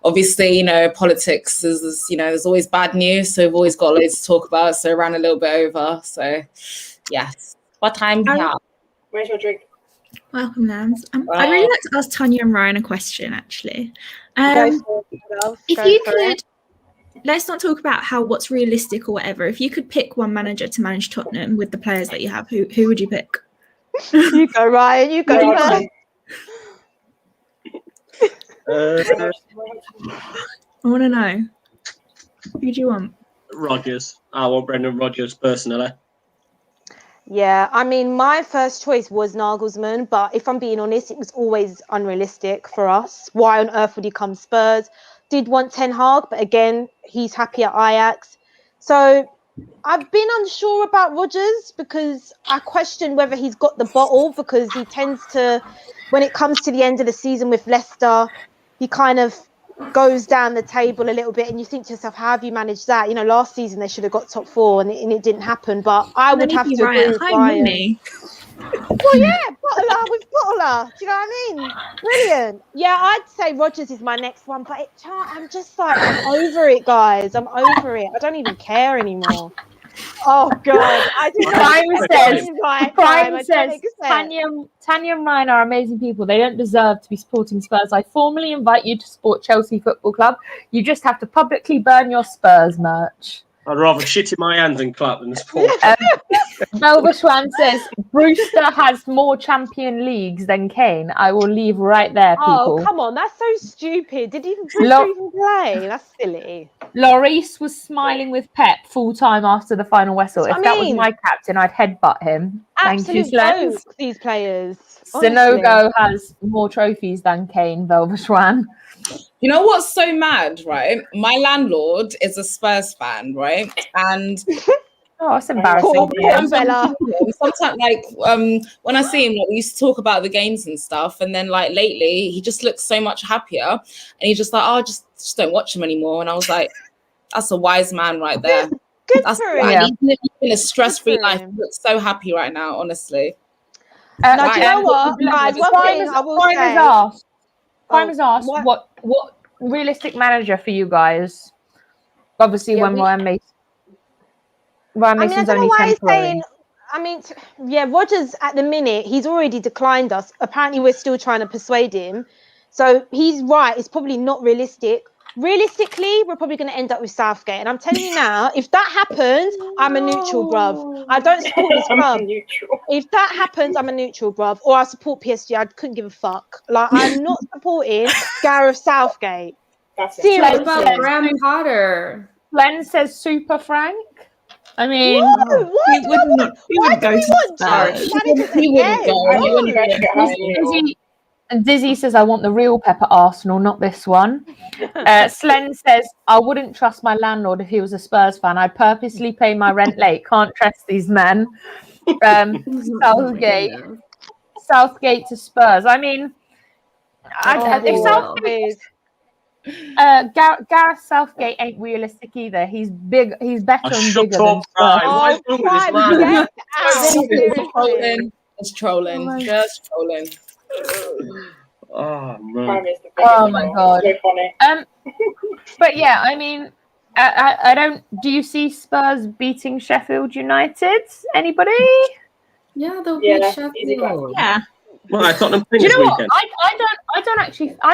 obviously, you know, politics is, you know, there's always bad news, so we've always got loads to talk about, so I ran a little bit over. So yes. What time? Yeah. Where's your drink? Welcome, Lambs. I'd really like to ask Tanya and Ryan a question, actually. Go for it, love. If Go you for it. could, let's not talk about what's realistic or whatever. If you could pick one manager to manage Tottenham with the players that you have, who would you pick? You go, Ryan. You go first. I want to know. Who do you want? Rodgers. I want Brendan Rodgers personally. Yeah, I mean, my first choice was Nagelsmann, but if I'm being honest, it was always unrealistic for us. Why on earth would he come Spurs? Did want Ten Hag, but again, he's happy at Ajax. So I've been unsure about Rodgers because I question whether he's got the bottle, because he tends to, when it comes to the end of the season with Leicester, he kind of goes down the table a little bit, and you think to yourself, how have you managed that? You know, last season they should have got top 4 and it didn't happen, but I would have to agree with Ryan. Well, yeah, Potter with Potter. Do you know what I mean? Brilliant. Yeah, I'd say Rodgers is my next one, but I'm just like, I'm over it, guys. I'm over it. I don't even care anymore. Oh God! Prime says Tanya and Ryan are amazing people. They don't deserve to be supporting Spurs. I formally invite you to support Chelsea Football Club. You just have to publicly burn your Spurs merch. I'd rather shit in my hands and clap than support. Belvashwan says Brewster has more Champion Leagues than Kane. I will leave right there, people. Oh, come on. That's so stupid. Did Brewster even play? That's silly. Lloris was smiling with Pep full time after the final whistle. If that was my captain, I'd headbutt him. Thank you, Slens. These players. Sinogo has more trophies than Kane, Belvashwan. You know what's so mad, right? My landlord is a Spurs fan, right? And oh, it's embarrassing. Sometimes, like, when I see him, like, we used to talk about the games and stuff, and then, like, lately, he just looks so much happier, and he's just like, oh, just don't watch him anymore. And I was like, that's a wise man right there. Good for him. He's living a stress-free life. He looks so happy right now, honestly. Now, do you know what, guys? One thing I will say. Prime has asked what realistic manager for you guys? Obviously, when Ryan Mason's only temporary. Rodgers at the minute, he's already declined us. Apparently, we're still trying to persuade him. So he's right. It's probably not realistic. Realistically, we're probably going to end up with Southgate. And I'm telling you now, if that happens, I'm a neutral, bruv. I don't support this club. If that happens, I'm a neutral, bruv. Or I support PSG. I couldn't give a fuck. Like, I'm not supporting Gareth Southgate. What about Graham Potter? Len says Super Frank. I mean, he wouldn't go to Spurs. He wouldn't go. And Dizzy says, I want the real Pep at Arsenal, not this one. Slen says, I wouldn't trust my landlord if he was a Spurs fan. I'd purposely pay my rent late. Can't trust these men. Southgate to Spurs. I mean, if Southgate... Gareth Southgate ain't realistic either. He's big. He's better and bigger than Spurs. Just trolling. Oh man! Oh my god! But yeah, I mean, I don't. Do you see Spurs beating Sheffield United? Anybody? Yeah, they'll beat Sheffield. Yeah. Well, I thought them Do you know what? I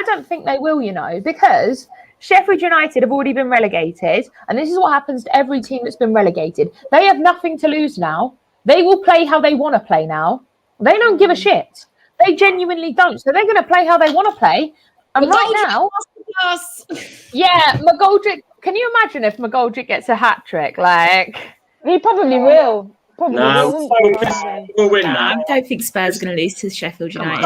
don't think they will. You know, because Sheffield United have already been relegated, and this is what happens to every team that's been relegated. They have nothing to lose now. They will play how they want to play now. They don't give a shit. They genuinely don't. So they're going to play how they want to play. And right now, McGoldrick. Can you imagine if McGoldrick gets a hat trick? Like, he probably will. We'll win now. I don't think Spurs are going to lose to Sheffield United.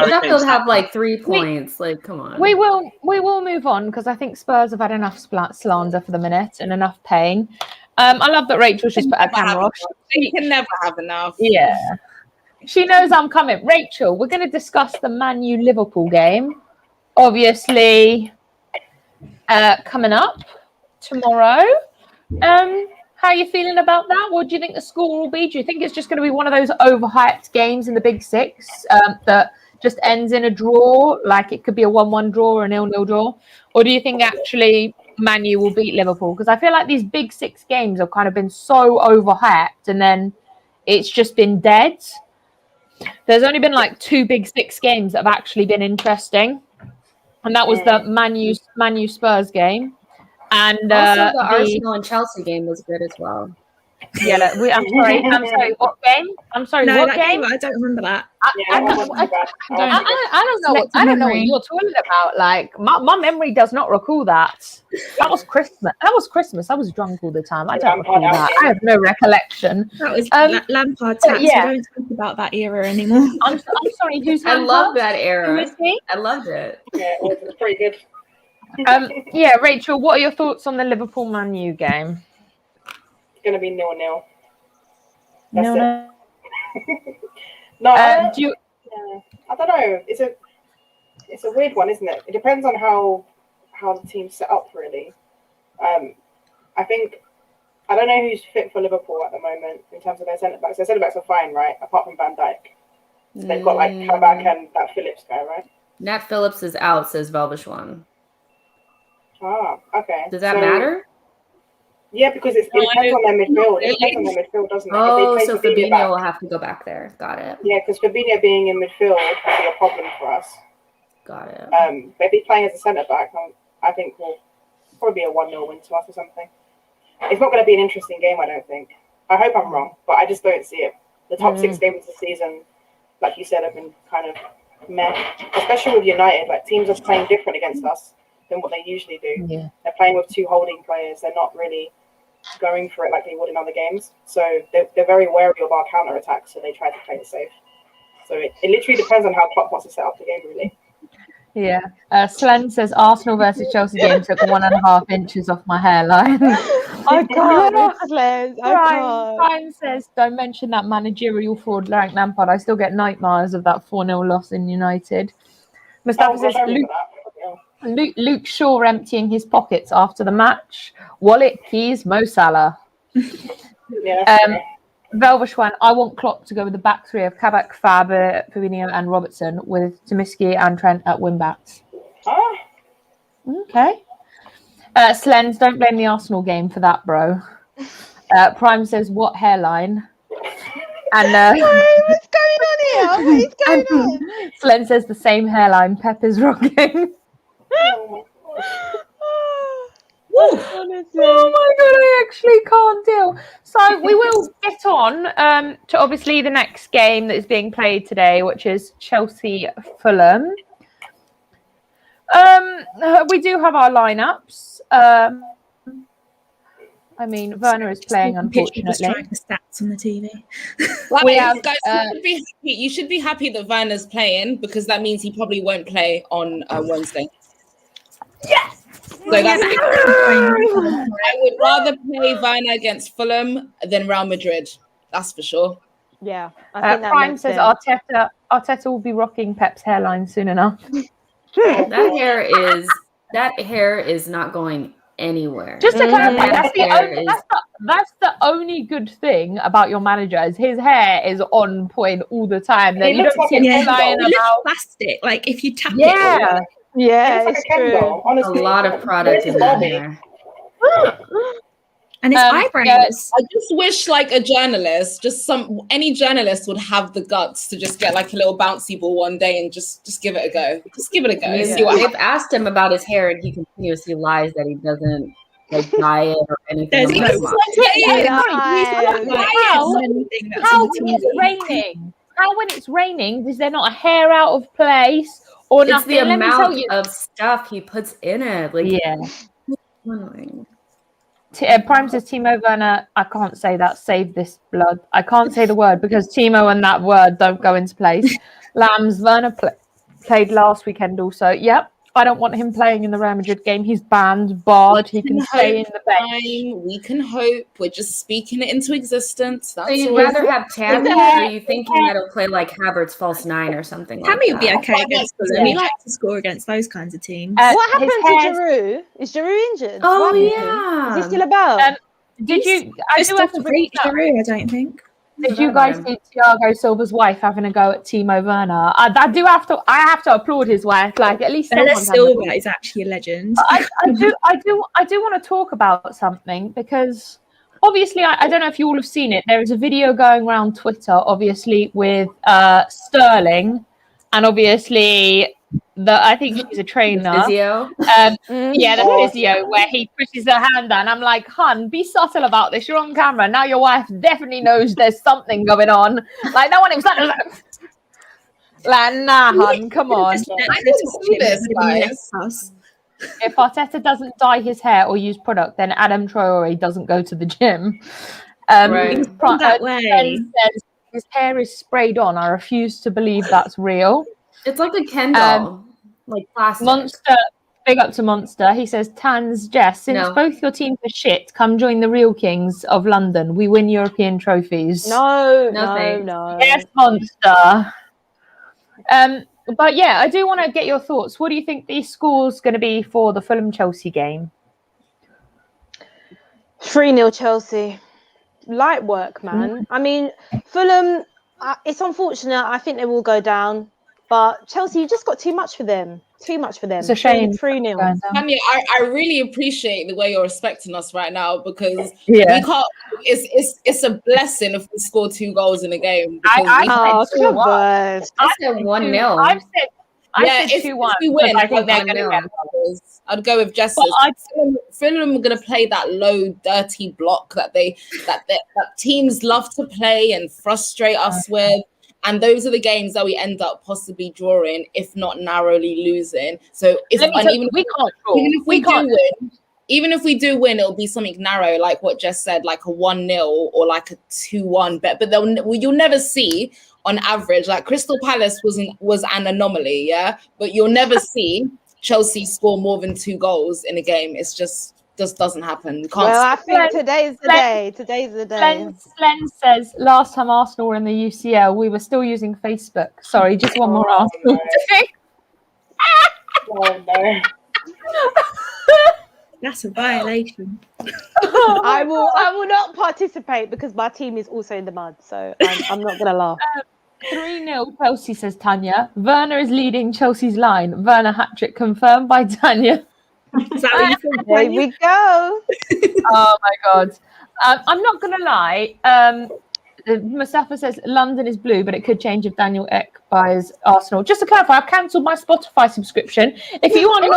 Sheffield have like 3 points. Like, come on. We will move on because I think Spurs have had enough slander for the minute and enough pain. I love that Rachel's just put her camera off. You can never have enough. Yeah. She knows I'm coming. Rachel, we're going to discuss the Man U Liverpool game. Obviously, coming up tomorrow. How are you feeling about that? What do you think the score will be? Do you think it's just going to be one of those overhyped games in the Big Six that just ends in a draw? Like it could be a 1-1 draw or a 0-0 draw? Or do you think actually Man U will beat Liverpool? Because I feel like these Big Six games have kind of been so overhyped and then it's just been dead. There's only been like 2 Big Six games that have actually been interesting. And that was the Man U Spurs game. And also, the Arsenal and Chelsea game was good as well. Yeah, I'm sorry. What game? I'm sorry. No, what that game? I don't remember that. I don't know what you're talking about. Like my memory does not recall that. That was Christmas. I was drunk all the time. I don't recall that. I have no recollection. That was Lampard tax. yeah. We don't talk about that era anymore. I'm sorry. Who's I Lampard? love that era. Who is he? I loved it. Yeah, it was pretty good. Yeah, Rachel. What are your thoughts on the Liverpool Man U game? It's gonna be 0-0. No. No, Do you? I don't know. It's a weird one, isn't it? It depends on how the team's set up, really. I think I don't know who's fit for Liverpool at the moment in terms of their centre backs. Their centre backs are fine, right? Apart from Van Dijk, so they've got like Kabak and that Phillips guy, right? Nat Phillips is out, says Velvishwan. Ah, okay. Does that matter? Yeah, because it depends on their midfield. It depends on their midfield, doesn't it? Oh, if they so play Fabinho back, will have to go back there. Got it. Yeah, because Fabinho being in midfield will be a problem for us. Got it. But if he's playing as a centre back, I think we'll probably be a 1-0 win to us or something. It's not going to be an interesting game, I don't think. I hope I'm wrong, but I just don't see it. The top 6 games of the season, like you said, have been kind of meh, especially with United. Like teams are playing different against us than what they usually do. Yeah. They're playing with 2 holding players. They're not really going for it like they would in other games. So they're very wary of our counter attacks, so they try to play it safe. So it literally depends on how Klopp wants to set up the game, really. Yeah. Slen says Arsenal versus Chelsea game took 1.5 inches off my hairline. I can't, Sles. I can't. Brian says, don't mention that managerial fraud like Lampard. I still get nightmares of that 4-0 loss in United. Mustafa says Luke Shaw emptying his pockets after the match. Wallet, keys, Mo Salah. Velvishwan, I want Klopp to go with the back 3 of Kabak, Fabinho and Robertson with Tomiski and Trent at wing-backs. Okay. Slens, don't blame the Arsenal game for that, bro. Prime says, what hairline? And what's going on here? What is going on? Slen says the same hairline Pep is rocking. Honestly. Oh my god, I actually can't deal. So we will get on to obviously the next game that is being played today, which is Chelsea Fulham. We do have our lineups. I mean, Werner is playing, unfortunately. Just trying the stats on the TV. We have, guys, you should be happy that Werner's playing because that means he probably won't play on Wednesday. Yes. So that's I would rather play Werner against Fulham than Real Madrid. That's for sure. Yeah. I think that Prime makes says sense. Arteta will be rocking Pep's hairline soon enough. That hair is not going anywhere. Just to clarify, That that's the only good thing about your manager is his hair is on point all the time. That you don't see him lying It looks about. plastic. Like if you tap Yeah. it. Yeah, It's like it's a Ken true. doll, honestly. a lot of product in that hair. And his eyebrows. I just wish like a journalist, any journalist would have the guts to just get like a little bouncy ball one day and just give it a go. Just give it a go. Yeah. See what They've asked him about his hair and he continuously lies that he doesn't like dye it or anything. There's I'm no- like, How when it's raining? How when it's raining is there not a hair out of place or it's nothing? the Let me tell amount you. of stuff he puts in it. Like, Yeah. annoying. Prime says Timo Werner. I can't say that. Save this blood. I can't say the word because Timo and that word don't go into place. Lambs Werner played last weekend also. Yep. I don't want him playing in the Real Madrid game. He's banned, barred. He can stay in the bench. We can hope. We're just speaking it into existence. That's So you'd all. rather have Tammy, or hair- are you thinking that he'll play like Havertz false 9 or something like Tammy would be that? okay against Fulham. He Yeah. likes to score against those kinds of teams. What His happened to hair's- Giroud? Is Giroud injured? Oh, What happened to him? yeah. Is he still about? Did you? I Just do have to doesn't bring reach this up. Giroud, I don't think. Did you guys see Thiago Silva's wife having a go at Timo Werner? I do have to. I have to applaud his wife. Like at least Bella someone's having a Silva go. is actually a legend. I do want to talk about something because obviously I don't know if you all have seen it. There is a video going around Twitter, obviously with Sterling, and obviously I think she's a trainer. Physio. Yeah, the physio where he pushes her hand down. I'm like, hun, be subtle about this. You're on camera now. Your wife definitely knows there's something going on. Like no one was like, nah, hun, come on. Just let I Chris didn't watch see it, this, but he guys. left us. If Arteta doesn't dye his hair or use product, then Adam Traore doesn't go to the gym. Right. He's gone that way. Ben says his hair is sprayed on. I refuse to believe that's real. It's like a Ken doll, like plastic. Monster, big up to Monster. He says, Tans, Jess, since No. both your teams are shit, come join the real kings of London. We win European trophies. No, No no, thanks. no. Yes, Monster. But yeah, I do want to get your thoughts. What do you think the score's going to be for the Fulham-Chelsea game? 3-0 Chelsea. Light work, man. I mean, Fulham, it's unfortunate. I think they will go down. But Chelsea, you just got too much for them. Too much for them. It's a shame. 3-0. Tanya, I really appreciate the way you're respecting us right now because Yeah. we can't. It's a blessing if we score 2 goals in a game. Because I- we Oh, said come 2-1. on. I said 1-0. I've said yeah, if 2-1. we win, I think they're going to 1-0. get. I'd go with Jess's. But Fulham are going to play that low, dirty block that teams love to play and frustrate us with. And those are the games that we end up possibly drawing, if not narrowly losing. So even we can't draw. even if we do win, it'll be something narrow, like what Jess said, like a 1-0 or like a 2-1 bet. But you'll never see on average, like Crystal Palace was an anomaly, yeah. But you'll never see Chelsea score more than 2 goals in a game. It's just doesn't happen. You can't. Well, I think Glenn- today's the day. Today's the day. Glenn says last time Arsenal were in the UCL, we were still using Facebook. Sorry, just one more Arsenal thing. Oh no. That's a violation. I will not participate because my team is also in the mud. So I'm not going to laugh. 3-0 Chelsea, says Tanya. Werner is leading Chelsea's line. Werner hat-trick confirmed by Tanya. Is that what you think? There Tanya? we go. Oh my god. I'm not gonna lie. Mustafa says London is blue, but it could change if Daniel Ek buys Arsenal. Just to clarify, I've cancelled my Spotify subscription. If you are not an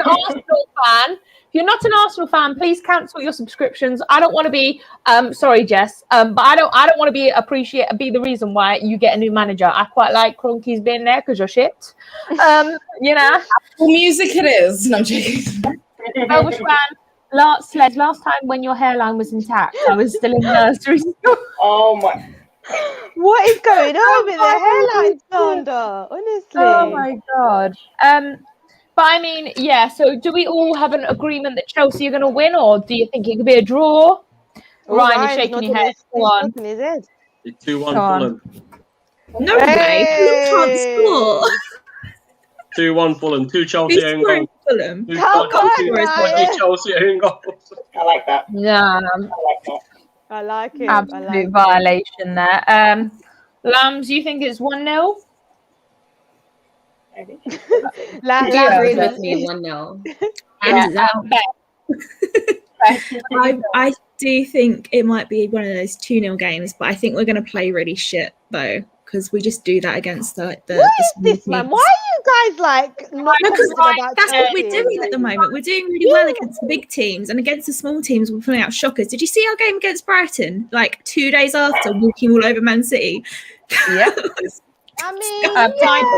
Arsenal fan, if you're not an Arsenal fan, please cancel your subscriptions. I don't want to be sorry, Jess, but I don't want to be the reason why you get a new manager. I quite like Kroenke's being there because you're shit. You know. Well, music it is. No, I'm joking. Elvish last time when your hairline was intact, I was still in nursery school. Oh my. What is going on with the hairline slander? Honestly. Oh my god. But I mean, yeah. So, do we all have an agreement that Chelsea are going to win, or do you think it could be a draw? Oh, Ryan is Ryan's shaking nodding his head. his- Go on. nodding his head. 2-1 Go on. Fulham. No way. Fulham can't score. 2-1 Fulham. 2 Chelsea Who's own scoring goals. Fulham? 2 Come on, Chelsea own goals. I like that. Yeah, I like that. I like it. absolute violation there. Lambs, you think it's 1-0? Maybe. You agreed with me 1-0. Hands out. I do think it might be one of those 2-0 games, but I think we're going to play really shit though, because we just do that against the What is small this, man? teams. Why are you guys like not No, because confident about that's what we're Chelsea? doing at the moment. We're doing really well against the big teams, and against the small teams, we're pulling out shockers. Did you see our game against Brighton? Like 2 days after, walking all over Man City. Yeah. I mean, The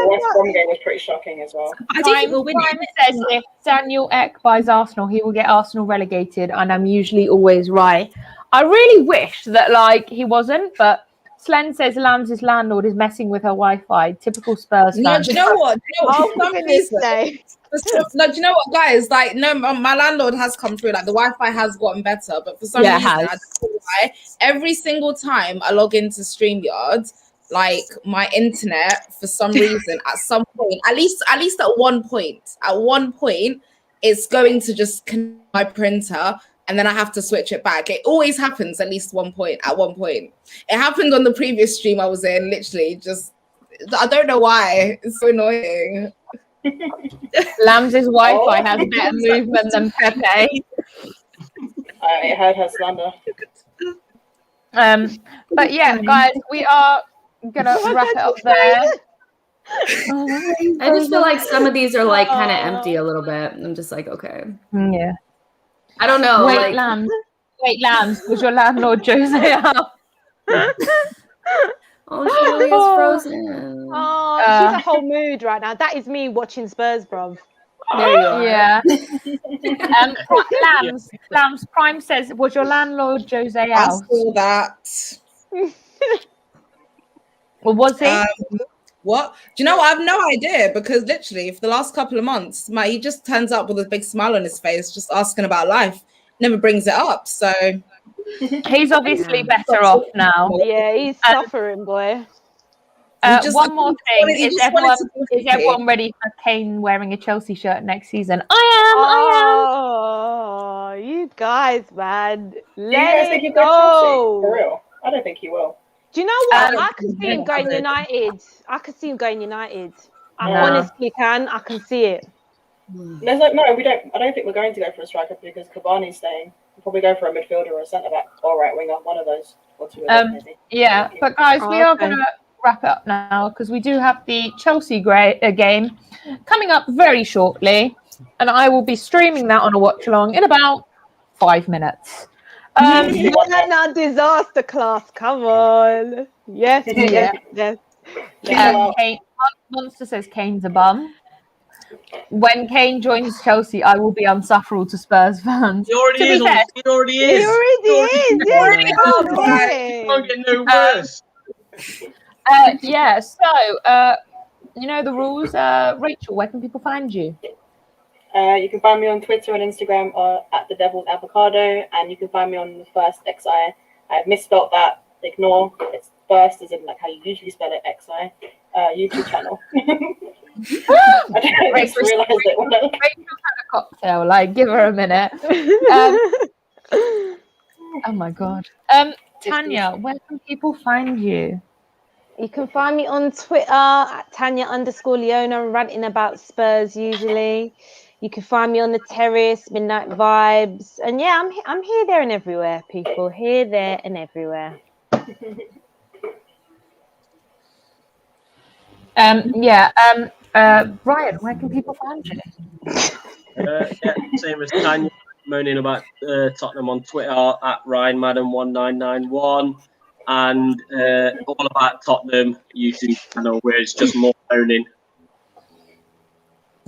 West Brom game was pretty shocking as well. I do think we'll win Prime it. says if Daniel Ek buys Arsenal, he will get Arsenal relegated, and I'm usually always right. I really wish that he wasn't, but Slen says Lambs' landlord is messing with her Wi-Fi. Typical Spurs No, fan. do you know what? Oh, For some for goodness reason, sake. no, do you know what, guys? Like, no, my landlord has come through. Like, the Wi-Fi has gotten better, but for some Yeah, it reason, has. I don't know why, every single time I log into StreamYard, like my internet, for some reason, at some point, at least at one point, it's going to just connect my printer, and then I have to switch it back. It always happens at least one point. At one point, it happened on the previous stream I was in. Literally, just I don't know why. It's so annoying. Lambs' Wi-Fi Oh. has better movement than Pepe. I heard her slander. But yeah, guys, we are gonna wrap it up there. I just feel like some of these are like kind of empty a little bit. I'm just like, okay. Yeah. I don't know. Wait, like, Lambs. Was your landlord Jose out? oh, she really is frozen. Oh, she's a whole mood right now. That is me watching Spurs, bruv. There you are. Yeah. Lambs Prime says, was your landlord Jose I out? saw that. Or was he? What? Do you know what? I have no idea, because literally for the last couple of months, he just turns up with a big smile on his face, just asking about life. Never brings it up. So He's obviously better off now. Yeah, he's suffering, boy. One more thing. Is everyone ready for Kane wearing a Chelsea shirt next season? Oh, you guys, man. Do you guys think he'll go Chelsea? For real? I don't think he will. Do you know what? I could see him going United. I honestly can. I can see it. There's like, no, we don't. I don't think we're going to go for a striker because Cavani's staying. We'll probably go for a midfielder or a centre back or right winger, one of those, or two of them maybe. Yeah, but guys, we are going to wrap it up now because we do have the Chelsea game coming up very shortly, and I will be streaming that on a watch along in about 5 minutes. Now disaster class, come on. Yes. Kane, Monster says Kane's a bum. When Kane joins Chelsea, I will be unsufferable to Spurs fans. He already is. He already is. Can't get no worse. Yeah, so you know the rules. Rachel, where can people find you? You can find me on Twitter and Instagram at the Devil's Avocado, and you can find me on the First XI. I've misspelled that. Ignore. It's first, as in like how you usually spell it. XI. YouTube channel. I just realised it. Rachel had a cocktail. Like, give her a minute. Oh my god. Tanya, where can people find you? You can find me on Twitter at Tanya_Leona, ranting about Spurs usually. You can find me on the terrace, Midnight Vibes, and yeah, I'm here, there, and everywhere. People here, there, and everywhere. Ryan, where can people find you? Same as Tanya, moaning about Tottenham on Twitter at RyanMadam1991, and all about Tottenham YouTube channel where it's just more moaning.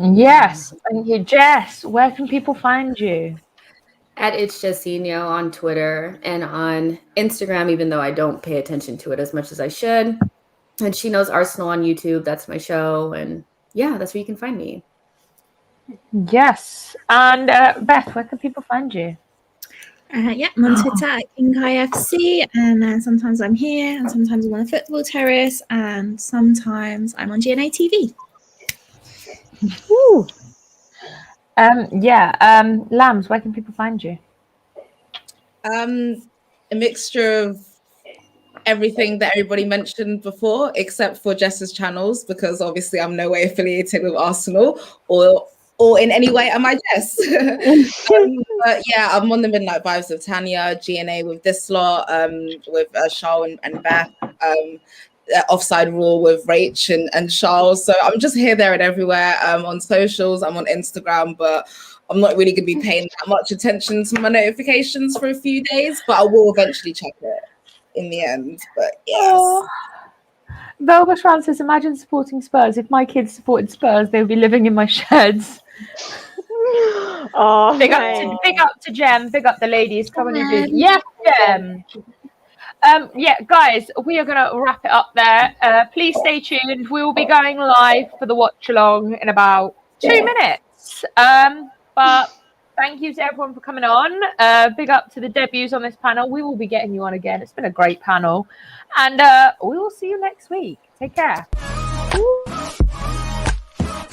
Yes, thank you. Jess, where can people find you? At It's Jessinho on Twitter and on Instagram, even though I don't pay attention to it as much as I should. And She Knows Arsenal on YouTube. That's my show. And yeah, that's where you can find me. Yes. And Beth, where can people find you? Yeah, I'm on Twitter at KingIFC, and sometimes I'm here, and sometimes I'm on the football terrace, and sometimes I'm on GNA TV. Woo. Lambs, where can people find you? A mixture of everything that everybody mentioned before, except for Jess's channels, because obviously I'm no way affiliated with Arsenal or in any way am I Jess. But yeah, I'm on the Midnight Vibes with Tanya, GNA with this lot, with Charles and Beth, Offside Rule with Rach and Charles. So I'm just here, there, and everywhere. On socials, I'm on Instagram, but I'm not really going to be paying that much attention to my notifications for a few days, but I will eventually check it in the end. But yes. Velvet Shran says, imagine supporting Spurs. If my kids supported Spurs, they would be living in my sheds. Big up to Jem. Big up the ladies. Come on, you do. Yes, Jem. Yeah, guys, we are going to wrap it up there. Please stay tuned. We will be going live for the watch along in about 2 minutes. But thank you to everyone for coming on. Big up to the debuts on this panel. We will be getting you on again. It's been a great panel. And we will see you next week. Take care.